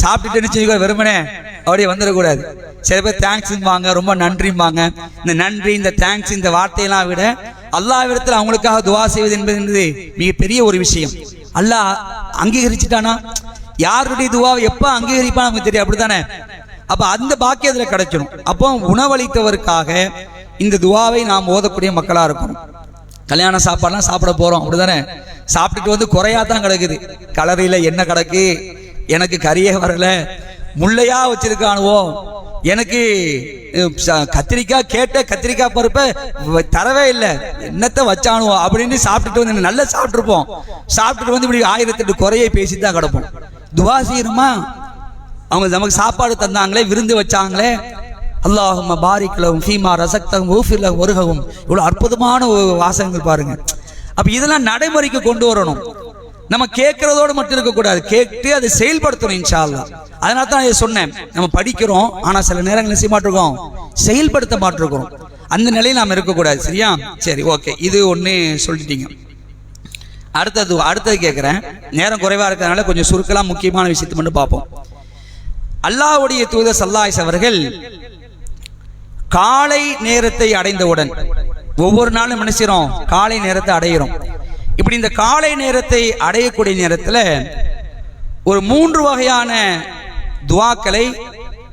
சாப்பிட்டுட்டு என்ன செய்ய வெறுமனே அப்படியே வந்துடக்கூடாது. சில பேர் தேங்க்ஸ்பாங்க, ரொம்ப நன்றிம்பாங்க. இந்த நன்றி, இந்த தேங்க்ஸ், இந்த வார்த்தையெல்லாம் விட அல்லாஹ்விடத்தில் அவங்களுக்காக துவா செய்வது என்பது மிகப்பெரிய ஒரு விஷயம். அல்லாஹ் அங்கீகரிச்சுட்டானா, யாருடைய துவாவை எப்ப அங்கீகரிப்பான்னு நமக்கு தெரியும், அப்படித்தானே? அப்ப அந்த பாக்கியத்துல கிடைச்சிடும். அப்போ உணவளித்தவருக்காக இந்த துவாவை நாம் ஓதக்கூடிய மக்களா இருக்கணும். கல்யாண சாப்பாடுலாம் சாப்பிட போறோம், அப்படித்தானே? சாப்பிட்டுட்டு குறையாதான் கிடக்குது. கலரில என்ன கிடக்கு, எனக்கு கறியே வரல, முள்ளையா வச்சிருக்கானுவோ, எனக்கு கத்திரிக்காய் கேட்ட கத்திரிக்காய் பருப்பை தரவே இல்லை, என்னத்தை வச்சானுவோ அப்படின்னு சாப்பிட்டுட்டு நல்லா சாப்பிட்டுருப்போம். சாப்பிட்டுட்டு இப்படி 1008 குறையை பேசிட்டு கிடப்போம். துவா செய்யணுமா? அவங்க நமக்கு சாப்பாடு தந்தாங்களே, விருந்து வச்சாங்களே, அல்லாஹும்ம பாரிக் லஹும் ஃபீமா ரஸக்தஹும் வஃபிர் லஹும் வர்ஹம்ஹும். இவ்வளவு அற்புதமான வாசகங்கள் பாருங்க. அப்ப இதெல்லாம் நடைமுறைக்கு கொண்டு வரணும். நம்ம கேட்கறதோடு மட்டும் இருக்கக்கூடாது, கேட்டு அதை செயல்படுத்தணும் இன்ஷா அல்லாஹ். அதனால தான் நான் சொன்னேன், நம்ம படிக்கிறோம், ஆனா சில நேரங்கள் செய்ய மாட்டிருக்கோம், செயல்படுத்த மாட்டிருக்கிறோம். அந்த நிலையில் நாம் இருக்கக்கூடாது. சரியா? சரி, ஓகே. இது ஒன்று சொல்லிட்டீங்க. அடுத்தது கேட்குறேன். நேரம் குறைவா இருக்கிறதுனால கொஞ்சம் சுருக்கலாம், முக்கியமான விஷயத்தை மட்டும் பார்ப்போம். அல்லாஹ்வுடைய தூதர் ஸல்லல்லாஹு அலைஹி அவர்கள் காலை நேரத்தை அடைந்தவுடன், ஒவ்வொரு நாளும் என்ன செய்றோம்? காலை நேரத்தை அடைகிறோம். இப்படி இந்த காலை நேரத்தை அடையக்கூடிய நேரத்தில் ஒரு 3 வகையான துவாக்களை,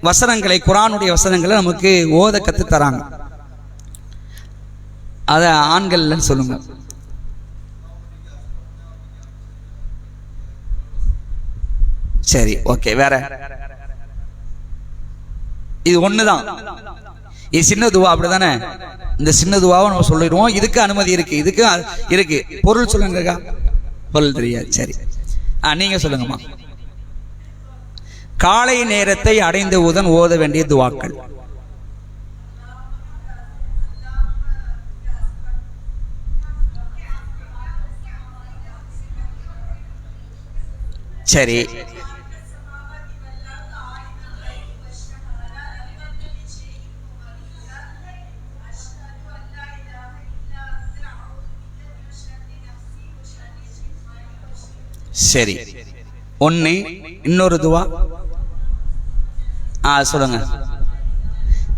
வசனங்களை, குர்ஆனுடைய வசனங்களை நமக்கு ஓத கத்து தராங்க. அத ஆண்கள் சொல்லுங்க. சரி, ஓகே. வேற இது ஒண்ணுதான். இது சின்ன துவா, அப்படிதானே? இந்த சின்ன துவாவை நம்ம சொல்லிடுவோம். இதுக்கு அனுமதி இருக்கு, இதுக்கு இருக்கு. பொருள் சொல்லுங்க. பொருள் தெரியாது. சரி, நீங்க சொல்லுங்கம்மா. காலை நேரத்தை அடைந்தவுடன் ஓத வேண்டிய துவாக்கள். சரி, சரி. ஒன்னு. இன்னொரு துவா சொல்லுங்க.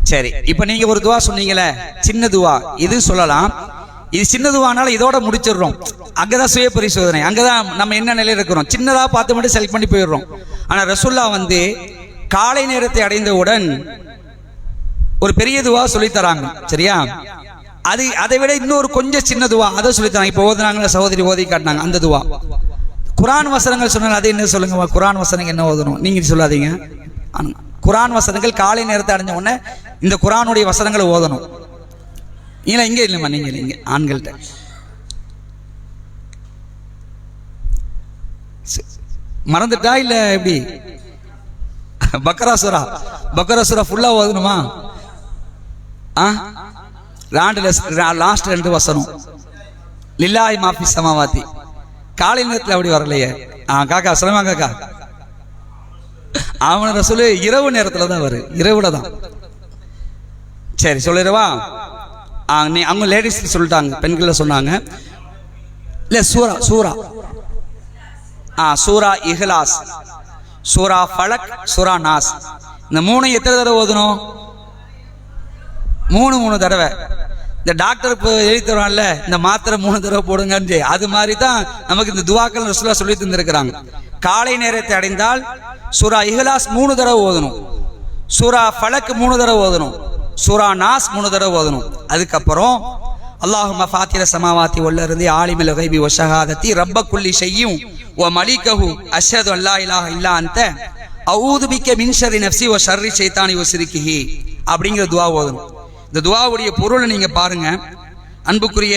சரி, இப்ப நீங்க ஒரு துவா சொன்னீங்களே, சின்ன துவா, இது சொல்லலாம். இது சின்ன துவானால இதோட முடிச்சிடுறோம். அங்கதான் சுய பரிசோதனை, அங்கதான் நம்ம என்ன நிலையில இருக்கிறோம். சின்னதா பார்த்து மட்டும் செலக்ட் பண்ணி போயிடுறோம். ஆனா ரசூலுல்லாஹ் காலை நேரத்தை அடைந்தவுடன் ஒரு பெரிய துவா சொல்லி தராங்க. சரியா? அதை விட இன்னொரு கொஞ்சம் சின்ன துவா அதை சொல்லி தராங்க. இப்ப ஓதுனாங்களா சகோதரி, ஓதி காட்டினாங்க அந்த துவா. குர்ஆன் வசனங்கள் சொன்னாங்க, அது என்ன சொல்லுங்க. குர்ஆன் வசனங்கள் என்ன ஓதணும் நீங்க சொல்லாதீங்க. குர்ஆன் வசனங்கள் காலை நேரத்தை அடைஞ்ச உடனே இந்த குர்ஆனுடைய வசனங்களை ஓதணும். இங்க இல்லைம்மா, நீங்க இல்லைங்க, ஆண்கள்கிட்ட மறந்துட்டா இல்ல எப்படி? பக்கரா சூரா ஃபுல்லா ஓதணுமா? லாஸ்ட் 2 வசனம் லில்லாஹி மாஃபி ஸமாவாத்தி. காலை நேரத்தில் அப்படி வரலையே. காக்கா சலமா காக்கா, அவன ரசூல் இரவு நேரத்துல தான் வரும், இரவுல தான். சரி சொல்லிடுவா. அவங்க லேடிஸ் சொல்லிட்டாங்க, பெண்கள் சொன்னாங்க. இல்ல சூரா இஹ்லாஸ், சூரா ஃபலக், சூரா நாஸ், இந்த 3 எத்தனை தடவை ஓதணும்? 3 தடவை. இந்த டாக்டர் இப்போ எழுதி தருவான்ல, இந்த மாத்திரை 3 தடவை போடுங்கன்னு, அது மாதிரி தான் நமக்கு இந்த துவாக்கள் ரசூலுல்லாஹ் சொல்லி தந்திருக்கிறாங்க. காலை நேரத்தை அடைந்தால் சூரா இஹ்லாஸ் 3 தடவை ஓதணும், சூரா ஃபலக் 3 தடவை ஓதணும், சூரா நாஸ் 3 தடவை ஓதணும். அதுக்கப்புறம் அல்லாஹும்ம ஃபாத்திர ஸமாவாத்தி வல் அர்தி ஆலிமுல் கைபி வ ஷஹாதத்தி ரப்ப குல்லி ஷைஇன் வ மலிகஹு அஷ்ஹது அல்லா இலாஹ இல்லா அன்த அஊது பிக்க மின் ஷர்ரி நஃப்ஸி வ ஷர்ரி ஷைத்தானி வ ஷிர்கிஹி அப்படிங்கிற துஆ ஓதணும். இந்த துஆவுடைய பொருளை நீங்க பாருங்க அன்புக்குரிய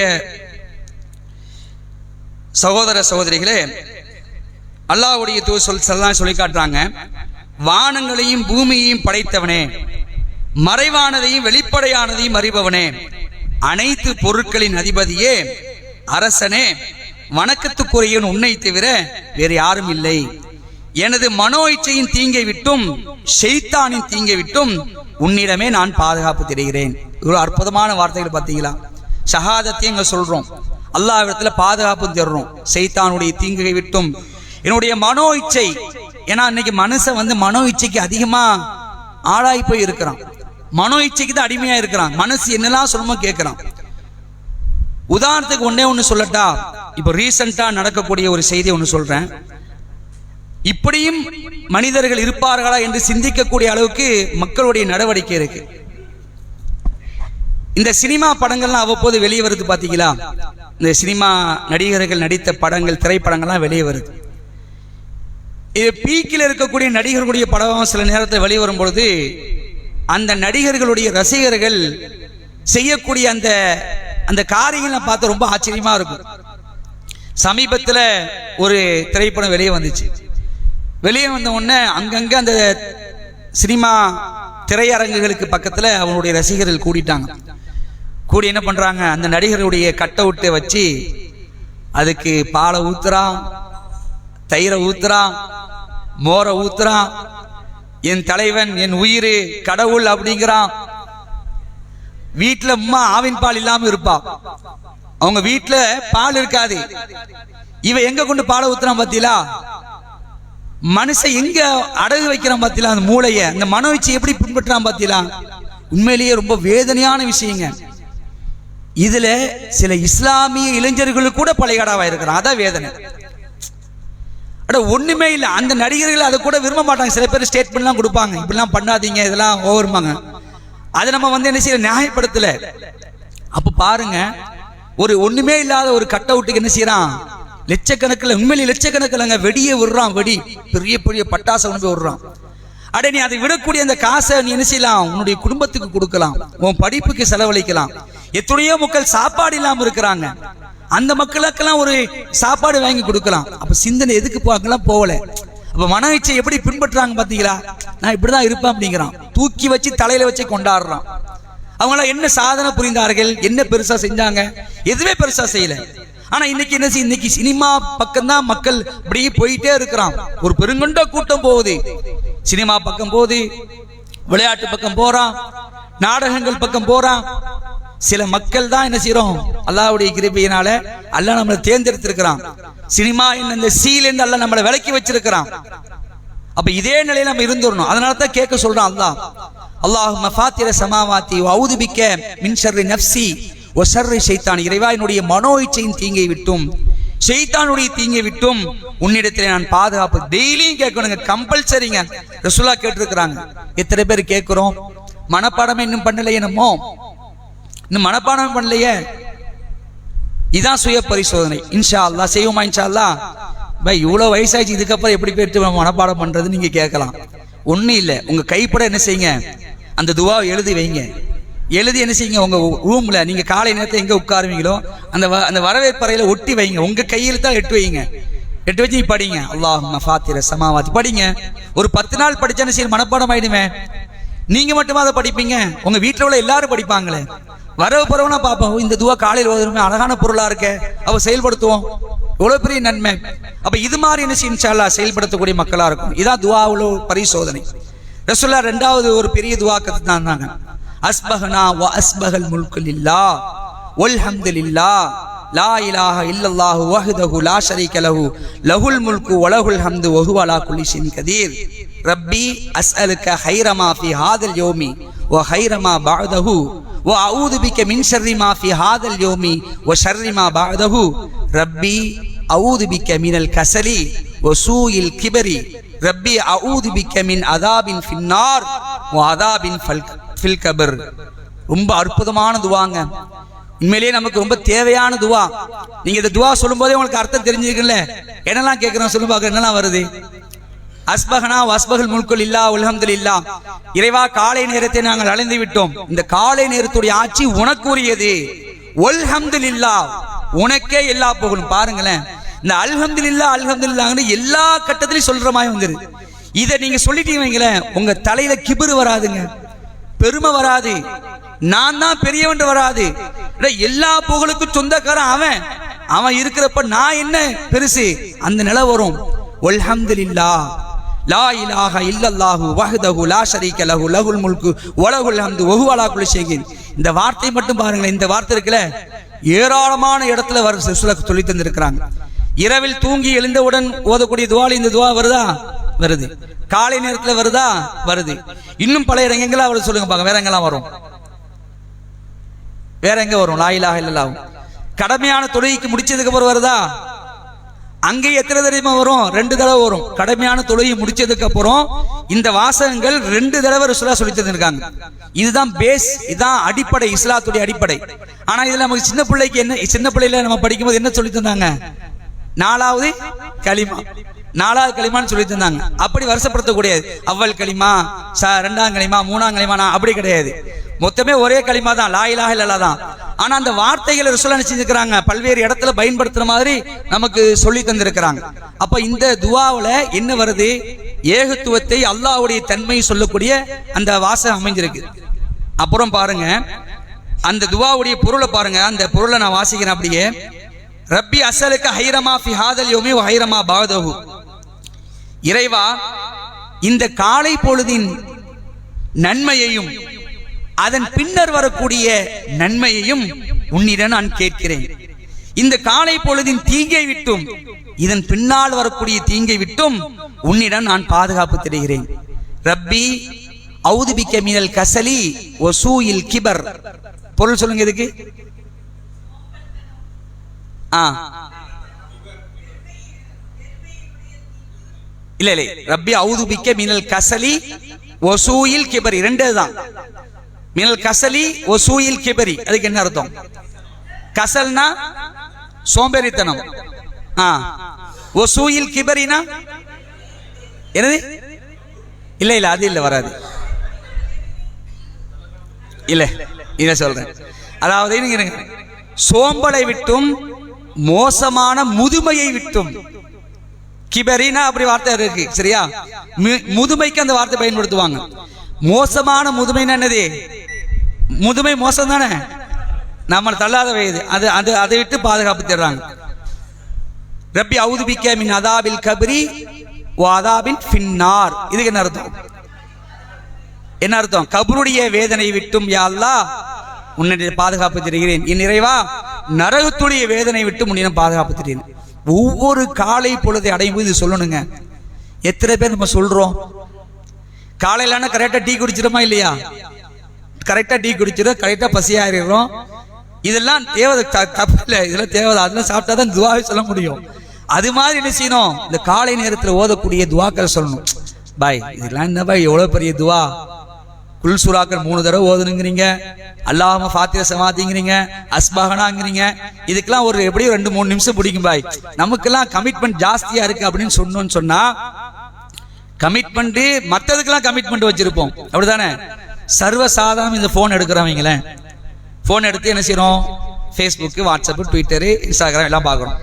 சகோதர சகோதரிகளே. அல்லாஹ்வுடைய தூதர் சொல்லி காட்டுறாங்க, வானங்களையும் பூமியையும் படைத்தவனே, மறைவானதையும் வெளிப்படையானதையும் அறிபவனே, அனைத்து பொருட்களின் அதிபதியே, அரசனே, வணக்கத்துக்குரியவன் உன்னை தவிர வேறு யாரும் இல்லை. எனது மனோ இச்சையின் தீங்கை விட்டும் ஷைத்தானின் தீங்கை விட்டும் உன்னிடமே நான் பாதுகாப்பு தெரிகிறேன். இவ்வளவு அற்புதமான வார்த்தைகள் பார்த்தீங்களா? ஷஹாதத்தையும் இங்க சொல்றோம், அல்லாஹ்விடத்துல பாதுகாப்பு தேடுறோம், ஷைத்தானுடைய தீங்கை விட்டும் என்னுடைய மனோ இச்சை. ஏன்னா இன்னைக்கு மனுஷன் மனோ இச்சைக்கு அதிகமா ஆளாகி போய் இருக்கிறான், மனோ இச்சைக்கு தான் அடிமையா இருக்கிறான். மனசு என்னெல்லாம் சொல்லுமோ கேட்கிறான். உதாரணத்துக்கு ஒண்ணு சொல்லட்டா, இப்போ ரீசெண்டா நடக்கக்கூடிய ஒரு செய்தி ஒன்று சொல்றேன். இப்படியும் மனிதர்கள் இருப்பார்களா என்று சிந்திக்கக்கூடிய அளவுக்கு மக்களுடைய நடவடிக்கை இருக்கு. இந்த சினிமா படங்கள்லாம் அவ்வப்போது வெளியே வருது பாத்தீங்களா? இந்த சினிமா நடிகர்கள் நடித்த படங்கள், திரைப்படங்கள்லாம் வெளியே வருது. இது பீக்கில் இருக்கக்கூடிய நடிகர்களுடைய படம் சில நேரத்தில் வெளிவரும் பொழுது அந்த நடிகர்களுடைய ரசிகர்கள் செய்யக்கூடிய அந்த அந்த காரியங்களை பார்த்து ரொம்ப ஆச்சரியமா இருக்கும். சமீபத்தில் ஒரு திரைப்படம் வெளியே வந்துச்சு. வெளியே வந்த உடனே அங்கங்க அந்த சினிமா திரையரங்குகளுக்கு பக்கத்தில் அவனுடைய ரசிகர்கள் கூடிட்டாங்க. கூடி என்ன பண்றாங்க, அந்த நடிகருடைய கட் அவுட்டை வச்சு அதுக்கு பாலை ஊத்துறான், தயிரை ஊத்துறான், மோரை ஊத்துறான், என் தலைவன், என் உயிர், கடவுள் அப்படிங்கிறான். வீட்டுல அம்மா ஆவின் பால் இல்லாம இருப்பா, அவங்க வீட்டுல பால் இருக்காது. இவன் எங்க கொண்டு பாலை ஊத்துறான் பாத்தீங்களா? மனுஷன் எங்க அடகு வைக்கிறான் பாத்தீங்களா? அந்த மூளைய, அந்த மனோயிச்சை எப்படி பின்பற்றான் பாத்தீங்களா? உண்மையிலேயே ரொம்ப வேதனையான விஷயங்க. இதுல சில இஸ்லாமிய இளைஞர்கள் கூட பழையடாவா இருக்கிறான். அதான் வேதனை. ஒண்ணுமே இல்லை. அந்த நடிகர்கள் அதை கூட விரும்ப மாட்டாங்க. சில பேர் ஸ்டேட்மெண்ட்லாம் கொடுப்பாங்க, இப்படிலாம் பண்ணாதீங்க, இதெல்லாம் ஓவருமாங்க. அதை நம்ம என்ன செய்ய நியாயப்படுத்தல. அப்ப பாருங்க, ஒரு ஒண்ணுமே இல்லாத ஒரு கட் அவுட்டுக்கு என்ன செய்யறான், லட்சக்கணக்கில், உண்மையிலே லட்சக்கணக்கில் வெடியே விடுறான். வெடி பெரிய பெரிய பட்டாசை கொண்டு போய் விடுறான். அட நீ அதை விடக்கூடிய அந்த காசை நீ என்ன செய்யலாம், உன்னுடைய குடும்பத்துக்கு கொடுக்கலாம், உன் படிப்புக்கு செலவழிக்கலாம். எத்தனையோ மக்கள் சாப்பாடு இல்லாம இருக்கிறாங்க, அந்த மக்களுக்கெல்லாம் ஒரு சாப்பாடு வாங்கி கொடுக்கலாம். அப்ப சிந்தனை எதுக்கு போகலாம் போகல. அப்ப மன இச்சை எப்படி பின்பற்றாங்க பாத்தீங்களா? நான் இப்படிதான் இருப்பேன் அப்படிங்கிறான். தூக்கி வச்சு தலையில வச்சு கொண்டாடுறான். அவங்களாம் என்ன சாதனை புரிந்தார்கள், என்ன பெருசா செஞ்சாங்க? எதுவே பெருசா செய்யல. ஆனா இன்னைக்கு என்ன செய்ய, இன்னைக்கு சினிமா பக்கம் தான் மக்கள் அப்படியே போயிட்டே இருக்கிறான். ஒரு பெருங்கொண்ட கூட்டம் போகுது, சினிமா பக்கம் போகுது, விளையாட்டு பக்கம் போறான், நாடகங்கள் பக்கம் போறான். சில மக்கள் தான் என்ன செய்யறோம், அல்லாஹ்வுடைய கிருபையினால அல்லாஹ் நம்மளை தேர்ந்தெடுத்திருக்கிறான். சினிமா இந்த சீல் என்று அல்லாஹ் நம்மளை விலக்கி வச்சிருக்கிறான். அப்ப இதே நிலையில நம்ம இருந்துடணும். அதனால தான் கேட்க சொல்றான் அல்லாஹ், அல்லாஹும்ம ஃபாத்திர ஸமாவாத்தி வ அஊது பிக்க மின் ஷர்ரி நஃப்ஸி வ ஷர்ரி ஷைத்தான். இறைவா, என்னுடைய மனோ இச்சையின் தீங்கை விட்டும் ஷைத்தானுடைய தீங்கை விட்டும் உன்னிடத்திலே நான் பாதுகாப்பு. டெய்லியும் கேட்கணுங்க, கம்பல்சரிங்க. ரசூலுல்லாஹ் கேட்டிருக்கிறாங்க. எத்தனை பேர் கேட்கிறோம்? மனப்பாடம் இன்னும் பண்ணலையே, நம்ம இன்னும் மனப்பாடம் பண்ணலையே. இதான் சுய பரிசோதனை. இன்ஷா அல்லாஹ் செய்வோமா? இன்ஷா அல்லாஹ். பை இவ்வளவு வயசாச்சு, இதுக்கப்புறம் எப்படி போயிட்டு மனப்பாடம் பண்றது நீங்க கேட்கலாம். ஒன்னும் இல்லை, உங்க கைப்பட என்ன செய்யுங்க, அந்த துவாவை எழுதி வைங்க. எழுதி என்ன செய்யுங்க, உங்க ரூம்ல நீங்க காலை நேரத்தை எங்க உட்காருவீங்களோ அந்த வரவேற்பறையில ஒட்டி வைங்க. உங்க கையில் தான் எட்டு வைங்க. 8 வச்சு படிங்க. அல்லாஹும்ம ஃபாத்திர ஸமாவாத்தி படிங்க. ஒரு 10 நாள் படிச்சானே சரி மனப்பாடம் ஆயிடுமே. நீங்க மட்டுமா அதை படிப்பீங்க? உங்க வீட்டில் உள்ள எல்லாரும் படிப்பாங்களே. வரவு பரவனா பார்ப்போம், இந்த துவா காலையில் ஓதுறமே அழகான பொருளா இருக்க, அவ செயல்படுத்துவோம், எவ்வளவு பெரிய நன்மை. அப்ப இது மாதிரி என்ன இன்ஷா அல்லாஹ் செயல்படுத்தக்கூடிய மக்களா இருக்கும். இதான் துவாவுல பரிசோதனை. ரசூலுல்லாஹ் 2வது ஒரு பெரிய துவா கத்துனாங்க. அஸ்பஹனா வ அஸ்பஹல் முல்கு லில்லாஹ் வல்ஹம்துலில்லாஹ் லா இலாஹ இல்லல்லாஹு வஹ்தஹு லா ஷரீக லஹு லஹுல் முல்கு வ லஹுல் ஹம்து வ ஹுவ அலா குல்லி ஷைஇன் கதீர். ரப்பி அஸ்அலுக ஹைர மா ஃபி ஹாதல் யௌமி வ ஹைர மா பஅதஹு வ அஊது பிக மின் ஷர்ரி மா ஃபி ஹாதல் யௌமி வ ஷர்ரி மா பஅதஹு. ரப்பி அஊது பிக மினல் கஸலி வ சூஇல் கிபரி. ரப்பி அஊது பிக மின் அதாபின் ஃபின்னார் வ அதாபின் ஃபில் கபர். ரொம்ப அற்புதமான துவாங்க. உண்மையிலேயே நமக்கு ரொம்ப தேவையான துவா. நீங்க இந்த துவா சொல்லும் போதே உங்களுக்கு அர்த்தம் தெரிஞ்சுக்கல. என்னெல்லாம் கேட்கிறோம் சொல்லும் பார்க்க என்னெல்லாம் வருது? அஸ்பஹனா வஸ்பஹல் முல்கு லில்லாஹ் வல்ஹம்துலில்லாஹ். இறைவா, காலை நேரத்தை நாங்கள் அடைந்து விட்டோம். இந்த காலை நேரத்துடைய ஆட்சி உனக்குரியது. வல்ஹம்துலில்லாஹ், உனக்கே எல்லா புகழும். பாருங்களேன், இந்த அல்ஹம்துலில்லாஹ் அல்ஹம்துலில்லாஹ்னு எல்லா கட்டத்திலையும் சொல்ற மாதிரி வந்துருது. இதை நீங்க சொல்லிட்டீங்களே, உங்க தலையில கிபுரு வராதுங்க, பெருமை வராது, நான் தான் பெரியவன் வராது. எல்லா புகழுக்கும் சொந்தக்காரன் அவன். அவன் இருக்கிறப்ப நான் என்ன பெருசு, அந்த நிலை வரும். வல்ஹம்துலில்லாஹ் லா இலாஹ இல்லல்லாஹு வஹ்தஹு லா ஷரீக லஹு லஹுல் முல்கு வ லஹுல் ஹம்து வ ஹுவ அலா குல்லி ஷைஇன். இந்த வார்த்தை மட்டும் பாருங்களேன். இந்த வார்த்தை இருக்குல்ல, ஏராளமான இடத்துல சொல்லி தந்திருக்கிறாங்க. இரவில் தூங்கி எழுந்தவுடன் ஓதக்கூடிய துவால இந்த துவா வருதா? வருது. காலை நேரத்தில் வருதா? வருது. இன்னும் பல இடங்கள்ல அவர் சொல்லுங்க பாக்க, வேற எங்கெல்லாம் வரும்? வேற எங்க வரும்? லா இலாஹ இல்லல்லாஹ். கடமையான தொழுகைக்கு முடிச்சதுக்கு அப்புறம் வருதா? அங்கே எத்தனை தடவை வரும்? 2 தடவை வரும். கடமையான தொழுகை முடிச்சதுக்கு அப்புறம் இந்த வாசகங்கள் 2 தடவை ரசூலுல்லாஹ் சொல்லி தந்திருக்காங்க. இதுதான் பேஸ், இதுதான் அடிப்படை, இஸ்லாத்துடைய அடிப்படை. ஆனா இதுல நமக்கு சின்ன பிள்ளைக்கு என்ன, சின்ன பிள்ளையில நம்ம படிக்கும்போது என்ன சொல்லி தந்தாங்க? 4வது கலிமா, 4வது கலிமான்னு சொல்லி தந்தாங்க. அப்படி வருஷப்படுத்தக்கூடியது. அவ்வல் கலிமா, 2ஆம் கலிமா, 3ஆம் கலிமா, அப்படி கிடையாது. மொத்தமே ஒரே கலிமா தான், லா இலாஹ இல்லல்லாஹ் தான். ஆனா அந்த வார்த்தைகளை ரசூலுல்லாஹ் செஞ்சிருக்கிறாங்க, பல்வேறு இடத்துல பயன்படுத்துற மாதிரி நமக்கு சொல்லி தந்திருக்கிறாங்க. அப்ப இந்த துவாவுல என்ன வருது? ஏகத்துவத்தை, அல்லாஹ்வுடைய தன்மையை சொல்லக்கூடிய அந்த வாசகம் அமைஞ்சிருக்கு. அப்புறம் பாருங்க, அந்த துவாவுடைய பொருளை பாருங்க. அந்த பொருளை நான் வாசிக்கிறேன் அப்படியே. ரப்பி அஸ்அலுக ஹைரமா ஃபி ஹாதல் யௌமி வ ஹைரமா பஅதஹு. இறைவா, இந்த காலை பொழுதின் நன்மையையும் அதன் பின்னர் வரக்கூடிய நன்மையையும் உன்னிடம் நான் கேட்கிறேன். இந்த காலை பொழுதின் தீங்கை விட்டும் இதன் பின்னால் வரக்கூடிய தீங்கை விட்டும் உன்னிடம் நான் பாதுகாப்பு தருகிறேன். ரப்பி அஊது பிக மினல் கஸலி வ சூஇல் கிபர். பொருள் சொல்லுங்க இதுக்கு. இல்ல இல்ல, ரப்பி அஊது பிக மினல் கஸலி வ சூஇல் கிபர், இரண்டே தான். மினல் கஸலி வ சூஇல் கிபரி, அதுக்கு என்ன அர்த்தம்? கஸல்னா சோம்பேறித்தனம், வ சூஇல் கிபரினா என்னது? இல்ல இல்ல, அது இல்ல, வராது. இல்ல, இத சொல்றேன். அதாவது நீங்க சோம்பலை விட்டும் மோசமான முதுமையை விட்டும். கிபரினா அப்படி வார்த்தை இருக்கு, சரியா? முதுமைக்கு அந்த வார்த்தை பயன்படுத்துவாங்க. மோசமான முதுமைன்னா என்னது? முதுமை மோசம் தானே, நம்ம தள்ளாத வயது, அது அது அதை விட்டு பாதுகாப்பு தர்றாங்க. ரப்பி அஊது பிக மின் அதாபில் கப்ரி வ அதாபின் ஃபின்னார். இதுக்கு என்ன அர்த்தம்? என்ன அர்த்தம்? கபருடைய வேதனை விட்டும் யா அல்லாஹ் உன்னை பாதுகாப்பு தருகிறேன். என் இறைவா, நரகத்துடைய வேதனை விட்டு உன்னிடம் பாதுகாப்பு தருகிறேன். ஒவ்வொரு காலை பொழுதை அடையும் போது இது சொல்லணுங்க. எத்தனை பேர் நம்ம சொல்றோம்? காலையிலான கரெக்டா டீ குடிச்சிருமா இல்லையா? கரெக்டா டீ குடிச்சிடும், கரெக்டா பசியாயிரும். இதெல்லாம் தேவை, தப்பு இல்லை, இதெல்லாம் தேவை. அதெல்லாம் சாப்பிட்டாதான் துவாவை சொல்ல முடியும். அது மாதிரி என்ன செய்யணும்? இந்த காலை நேரத்தில் ஓதக்கூடிய துவாக்கள் சொல்லணும். பாய், இதெல்லாம் என்ன பாய், எவ்வளவு பெரிய துவா! குல் சூராக்கள் 3 தடவை ஓதுனுங்கிறீங்க, அல்லாஹும்ம ஃபாத்திர ஸமாதிங்கிறீங்க, அஸ்பஹனாங்கிறீங்க. இதுக்கெல்லாம் ஒரு எப்படியும் 2-3 நிமிஷம் பிடிக்கும் பாய். நமக்கெல்லாம் கமிட்மெண்ட் ஜாஸ்தியா இருக்கு அப்படின்னு சொன்னா, கமிட்மெண்ட் மற்றதுக்கெல்லாம் கமிட்மெண்ட் வச்சிருப்போம், அப்படிதானே? சர்வசாதாரணம் இந்த போன் எடுக்கிறவங்கள, போன் எடுத்து என்ன செய்யறோம்? ஃபேஸ்புக், வாட்ஸ்அப், ட்விட்டரு, இன்ஸ்டாகிராம் எல்லாம் பார்க்குறோம்.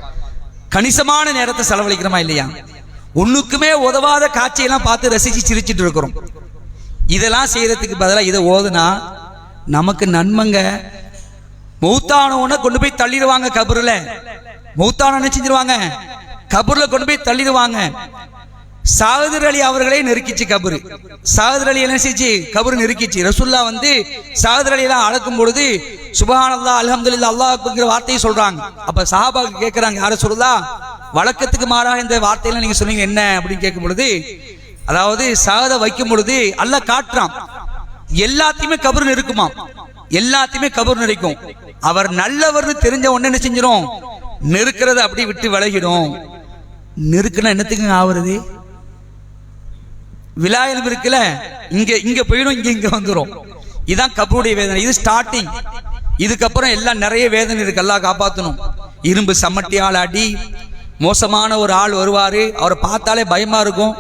கணிசமான நேரத்தை செலவழிக்கிறோமா இல்லையா? ஒண்ணுக்குமே உதவாத காட்சியெல்லாம் பார்த்து ரசிச்சு சிரிச்சிட்டு இருக்கிறோம். இதெல்லாம் செய்யறதுக்கு பதிலாக இதை ஓதுனா நமக்கு நன்மைங்க. மௌத்தானவனை கொண்டு போய் தள்ளிடுவாங்க கபூர்ல. மௌத்தான என்ன செஞ்சிருவாங்க? கபூர்ல கொண்டு போய் தள்ளிடுவாங்க. சாகுதர் அலி அவர்களே நெருக்கிச்சு கபூர். சாகுதர் அலி என்ன செஞ்சு கபூர் நெருக்கிச்சு. ரசூல்லா வந்து சாகுதர் அலி எல்லாம் அடக்கும் பொழுது சுப்ஹானல்லாஹ் அல்ஹம்துலில்லாஹ் அல்லாஹ் அக்பர்ங்கிற வார்த்தையை சொல்றாங்க. அப்ப சஹாபாக்கள் கேட்கிறாங்க, யார சொல்லலாம், வழக்கத்துக்கு மாறாக இந்த வார்த்தையெல்லாம் நீங்க சொன்னீங்க என்ன அப்படின்னு கேட்கும் பொழுது, அதாவது சாகத வைக்கும் பொழுது அல்லாஹ் காட்டுறான் எல்லாத்தையுமே கபூர் நெருக்குமா, எல்லாத்தையுமே கபூர் நெருக்கும். அவர் நல்லவர்னு தெரிஞ்ச உடனே என்ன செஞ்சிடும், நெருக்கிறத அப்படி விட்டு விலகிடும். நெருக்குனா என்னத்துக்கு ஆகுறது? விலாயம் இருக்குல்ல, இங்க போயிடும், இங்க வந்துடும். இதுதான் கபருடைய வேதனை. இது ஸ்டார்டிங். இதுக்கப்புறம் எல்லாம் நிறைய வேதனை இருக்கு. எல்லாம் காப்பாற்றணும். இரும்பு சம்மட்டியால் அடி, மோசமான ஒரு ஆள் வருவாரு, அவரை பார்த்தாலே பயமா இருக்கும்.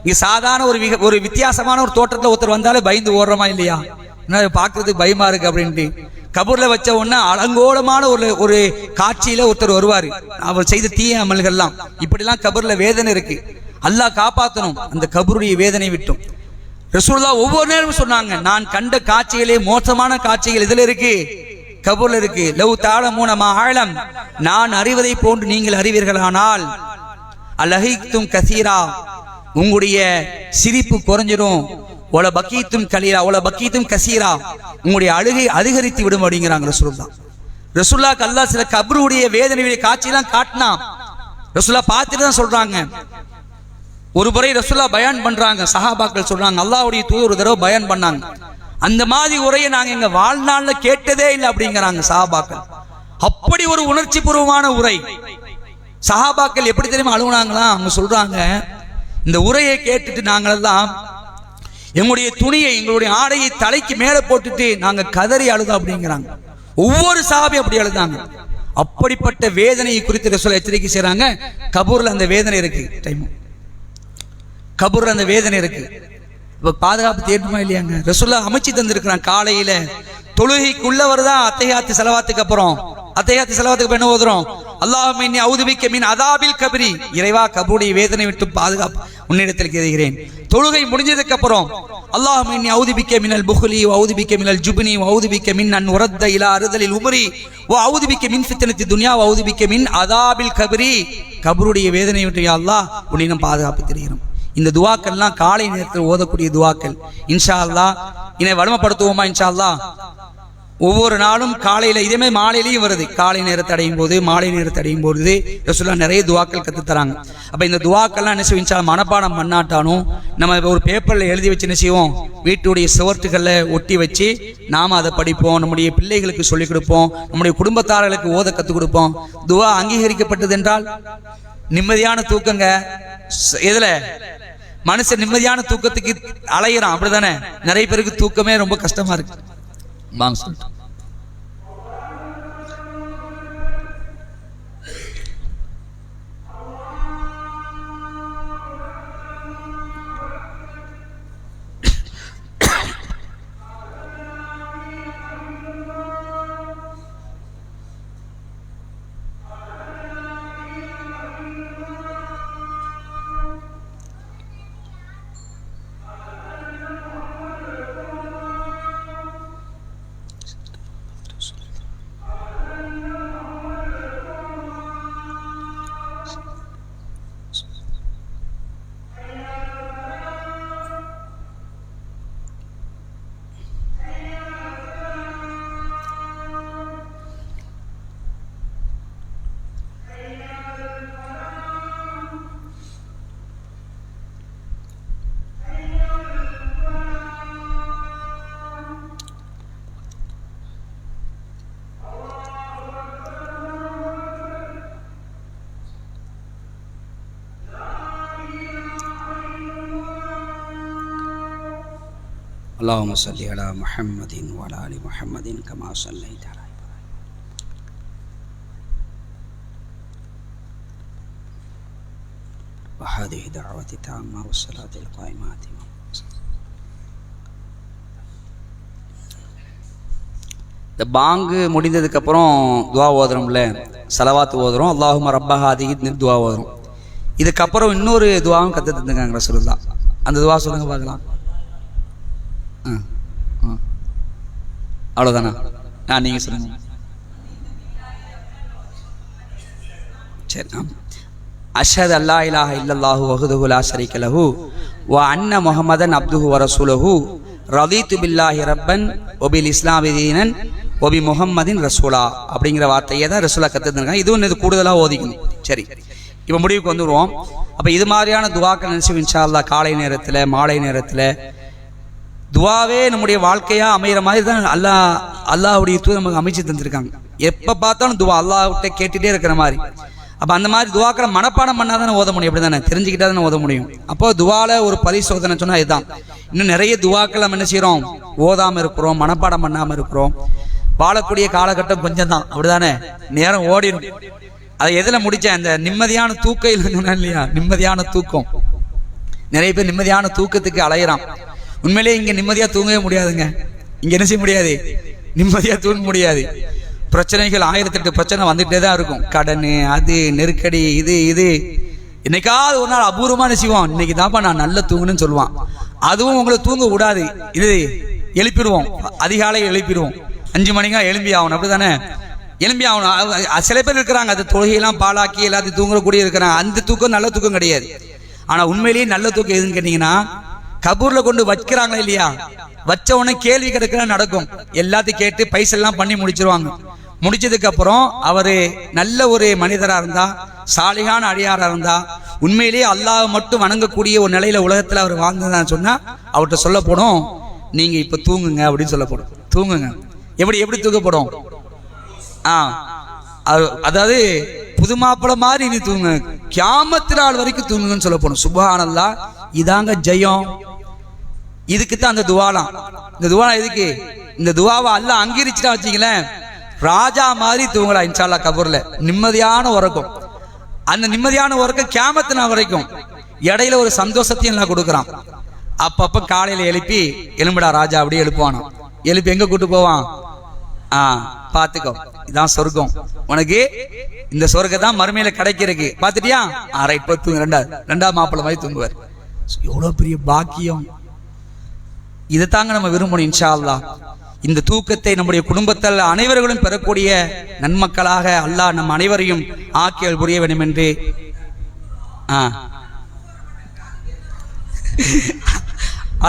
இங்க சாதாரண ஒரு வித்தியாசமான ஒரு தோற்றத்துல ஒருத்தர் வந்தாலே பயந்து ஓடுறோமா இல்லையா? பார்க்கறதுக்கு பயமா இருக்கு அப்படின்ட்டு. கபூர்ல வச்ச உடனே அலங்கோலமான ஒரு காட்சியில ஒருத்தர் வருவாரு, அவர் செய்த தீய அமல்கள்லாம். இப்படிலாம் கபூர்ல வேதனை இருக்கு. அல்லாஹ் காப்பாற்றணும் அந்த கபருடைய வேதனை விட்டும். ரசூலுல்லாஹ் ஒவ்வொரு நேரமும் சொன்னாங்க, நான் கண்ட காட்சிகளே மோசமான காட்சிகள் இதுல இருக்கு, கபூர்ல இருக்கு. லவ் தஅலமூன மா அஅலம், நான் அறிவதை போன்று நீங்கள் அறிவீர்களானால் அலஹிக்தும் கஸீரா, உங்களுடைய சிரிப்பு குறைஞ்சிடும். ஒல பக்கீத்தும் கலீலா ஒல பக்கீத்தும் கஸீரா, உங்களுடைய அழுகை அதிகரித்து விடும் அப்படிங்கிறாங்க ரசூலுல்லாஹ். ரசூலுல்லாஹ் அல்லாஹ் சில கபருடைய வேதனையுடைய காட்சியெல்லாம் காட்டினா ரசூலுல்லாஹ் பார்த்துட்டு தான் சொல்றாங்க. ஒரு முறை ரசூலுல்லாஹ் பயான் பண்றாங்க, சஹாபாக்கள் சொல்றாங்க, அல்லாஹ்வுடைய தூதர் ஒரு தடவை பயான் பண்ணாங்க, அந்த மாதிரி உரையை நாங்க எங்க வாழ்நாள்ல கேட்டதே இல்லை அப்படிங்கிறாங்க சஹாபாக்கள். அப்படி ஒரு உணர்ச்சி பூர்வமான உரை. சஹாபாக்கள் எப்படி தெரியுமா அழுகுனாங்களா? அவங்க சொல்றாங்க, இந்த உரையை கேட்டுட்டு நாங்களெல்லாம் எங்களுடைய துணியை, எங்களுடைய ஆடையை தலைக்கு மேல போட்டுட்டு நாங்க கதறி அழுதோம் அப்படிங்கிறாங்க. ஒவ்வொரு சஹாபி அப்படி அழுதாங்க. அப்படிப்பட்ட வேதனையை குறித்து ரசூல் எச்சரிக்கை செய்றாங்க. கபூர்ல அந்த வேதனை இருக்கு, கபூர்ல அந்த வேதனை இருக்கு. இப்ப பாதுகாப்பு தேடுமா இல்லையாங்க? ரசூலுல்லாஹ் அமைச்சு தந்திருக்கிறான். காலையில தொழுகைக்குள்ளவர் தான் அத்தையாத்து செலவாத்துக்கு அப்புறம் என்ன ஓதுறோம்? அல்லாஹும்ம இன்னி அஊது பிக்க மின் அதாபில் கப்ரி, இறைவா கபருடைய வேதனை விட்டு பாதுகாப்பு உன்னிடத்தில் கேட்கிறேன். தொழுகை முடிஞ்சதுக்கு அப்புறம் அல்லாஹும்ம இன்னி அஊது பிக்க மினல் புக்லி வ அஊது பிக்க மினல் ஜுப்னி வ அஊது பிக்க மின் அன் உரத்த இலா அர்தலில் உம்ரி வ அஊது பிக்க மின் ஃபித்னத்தி துன்யா வ அஊது பிக்க மின் அதாபில் கப்ரி, கபருடைய வேதனை விட்டு யா அல்லாஹ் உன்னிடம் பாதுகாப்பு தெரிகிறோம். இந்த துவாக்கள்லாம் காலை நேரத்தில் ஓதக்கூடிய துவாக்கள். இன்ஷா அல்லாஹ் இதை வலிமைப்படுத்துவோமா? இன்ஷா அல்லாஹ் ஒவ்வொரு நாளும் காலையில, இதே மாதிரி மாலையிலையும் வருது. காலை நேரத்தை அடையும் போது, மாலை நேரத்தை அடையும் போது ரசூலுல்லாஹ் நிறைய துவாக்கள் கத்து தராங்க. அப்ப இந்த துவாக்கள்லாம் என்ன செய்வோம், இன்ஷா அல்லாஹ் மனப்பாடம் பண்ணாட்டாலும் நம்ம ஒரு பேப்பர்ல எழுதி வச்சு என்ன செய்வோம், வீட்டுடைய சுவர்த்துக்கள்ல ஒட்டி வச்சு நாம அதை படிப்போம், நம்முடைய பிள்ளைகளுக்கு சொல்லிக் கொடுப்போம், நம்முடைய குடும்பத்தார்களுக்கு ஓத கத்துக் கொடுப்போம். துவா அங்கீகரிக்கப்பட்டது என்றால் நிம்மதியான தூக்கங்க. எதுல மனுஷன் நிம்மதியான தூக்கத்துக்கு அலையிறான், அப்படிதானே? நிறைய பேருக்கு தூக்கமே ரொம்ப கஷ்டமா இருக்கு. اللهم صل على محمد وعلى ال محمد كما صليت على ابراهيم وهذه دعوة التامة والصلاة القائمة இந்த பாங்கு முடிந்ததுக்கப்புறம் துவா ஓதுறோம்ல, சலவாத்து ஓதுறோம், அல்லாஹும்ம ரப்ப ஹாதிஹி துவா ஓதுறோம். இதுக்கப்புறம் இன்னொரு துவாவும் கற்று தந்துருக்காங்க ரசூலுல்லாஹ். அந்த துவா சொல்லுங்க பார்க்கலாம். அவ்வளோதானா? நீங்கள் சொல்லுங்க. சரி. அஷ்ஹது அல்லா இலாஹ இல்லல்லாஹு வஹ்தஹு லா ஷரீக லஹு வ அன்ன முஹம்மதன் அப்துஹு வ ரசூலுஹு ரதீது பில்லாஹி ரப்பன் வ பில் இஸ்லாமி தீனன் வ பி முஹம்மதின் ரசூலா அப்படிங்கிற வார்த்தையை தான் ரசூலா கற்றுருக்காங்க. இதுவும் இது கூடுதலாக ஓதிக்கணும். சரி, இப்போ முடிவுக்கு வந்துடுவோம். அப்போ இது மாதிரியான துவாக்கள் நினச்சி இன்ஷா அல்லாஹ் காலை நேரத்தில் மாலை நேரத்தில் துவாவே நம்முடைய வாழ்க்கையாக அமைகிற மாதிரி தான் அல்லாஹ்வுடைய தூதர் நமக்கு அமைச்சு தந்துருக்காங்க. எப்போ பார்த்தாலும் துவா அல்லாஹ்கிட்ட கேட்டுகிட்டே இருக்கிற மாதிரி. அப்போ அந்த மாதிரி துவாக்களை மனப்பாடம் பண்ணால் தானே ஓத முடியும், அப்படி தானே தெரிஞ்சுக்கிட்டா தானே ஓத முடியும். அப்போ துவாவில் ஒரு பரிசோதனை சொன்னால் இதுதான். இன்னும் நிறைய துவாக்கள் நம்ம என்ன செய்கிறோம், ஓதாமல் இருக்கிறோம், மனப்பாடம் பண்ணாமல் இருக்கிறோம். வாழக்கூடிய காலகட்டம் கொஞ்சம் தான், அப்படி தானே நேரம் ஓடிடும். அதை எதில் முடித்தேன், அந்த நிம்மதியான தூக்கம் இல்லைன்னு இல்லையா, நிம்மதியான தூக்கம். நிறைய பேர் நிம்மதியான தூக்கத்துக்கு அலையிறான். உண்மையிலேயே இங்கே நிம்மதியாக தூங்கவே முடியாதுங்க. இங்கே என்ன செய்ய முடியாது, நிம்மதியாக தூங்க முடியாது. பிரச்சனைகள் 1008 பிரச்சனை வந்துகிட்டே தான் இருக்கும். கடன், அது நெருக்கடி, இது என்னைக்காவது ஒரு நாள் அபூர்வமாக நினைச்சுவோம், இன்னைக்கு தான்ப்பா நான் நல்லா தூங்கணும்னு சொல்லுவான். அதுவும் உங்களை தூங்க விடாது. இது எழுப்பிடுவோம், அதிகாலை எழுப்பிடுவோம், 5 மணிக்கா எழும்பி ஆகணும், அப்படி தானே எழும்பி ஆகணும். சில பேர் இருக்கிறாங்க அது தொழுகையெல்லாம் பாலாக்கி எல்லாத்தையும் தூங்கக்கூடிய இருக்கிறாங்க. அந்த தூக்கம் நல்ல தூக்கம் கிடையாது. ஆனால் உண்மையிலேயே நல்ல தூக்கம் எதுன்னு கேட்டிங்கன்னா, கபூரில் கொண்டு வைக்கிறாங்களா இல்லையா, வச்ச உடனே கேள்வி கிடைக்கிற நடக்கும். எல்லாத்தையும் கேட்டு பைசெல்லாம் பண்ணி முடிச்சிருவாங்க. முடிச்சதுக்கு அப்புறம் அவர் நல்ல ஒரு மனிதராக இருந்தா, சாலிகான அடியாராக இருந்தா, உண்மையிலேயே அல்லாஹ் மட்டும் வணங்கக்கூடிய ஒரு நிலையில உலகத்தில் அவர் வாழ்ந்ததான்னு சொன்னா அவர்கிட்ட சொல்லப்படும், நீங்க இப்ப தூங்குங்க அப்படின்னு சொல்லப்படும். தூங்குங்க. எப்படி தூக்கப்படும்? அதாவது புது மாப்பிள மாதிரி நீ தூங்க, கியாமத்து நாள் வரைக்கும் தூங்குங்கன்னு சொல்லப்படும். சுப்ஹானல்லாஹ், இதாங்க ஜெயம். இதுக்கு தான் அந்த துவாலாம். இந்த துவாலாம் எதுக்கு? இந்த துவாவை அல்லாஹ் அங்கீகரிச்சுட்டா வச்சுங்களேன், ராஜா மாதிரி தூங்கலாம் இன்ஷா அல்லாஹ் கபூர்ல. நிம்மதியான உறக்கம். அந்த நிம்மதியான உறக்கம் கியாமத்து நாள் வரைக்கும். இடையில ஒரு சந்தோஷத்தையும் எல்லாம் கொடுக்குறான். அப்பப்ப காலையில எழுப்பி, எலும்புடா ராஜா அப்படியே எழுப்புவானோ. எழுப்பி எங்க கூட்டு போவான்? பாத்துக்கோ, இதான் சொர்க்கம் உனக்கு, இந்த சொர்க்கம் தான் மறுமையில கிடைக்கிறதுக்கு. பாத்துட்டியா? ரைட், தூங்க. ரெண்டாவது மாப்பிள்ளை மாதிரி தூங்குவார். எவ்வளவு பெரிய பாக்கியம். இதை தாங்க நம்ம விரும்பணும் இன்ஷா அல்லாஹ். இந்த தூக்கத்தை நம்முடைய குடும்பத்தில் அனைவர்களும் பெறக்கூடிய நன்மக்களாக அல்லாஹ் நம் அனைவரையும் ஆக்கியல் புரிய வேண்டும் என்று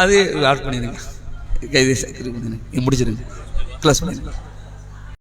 அது பண்ணிடுங்க, முடிச்சிருங்க, கிளாஸ் பண்ணிடுங்க.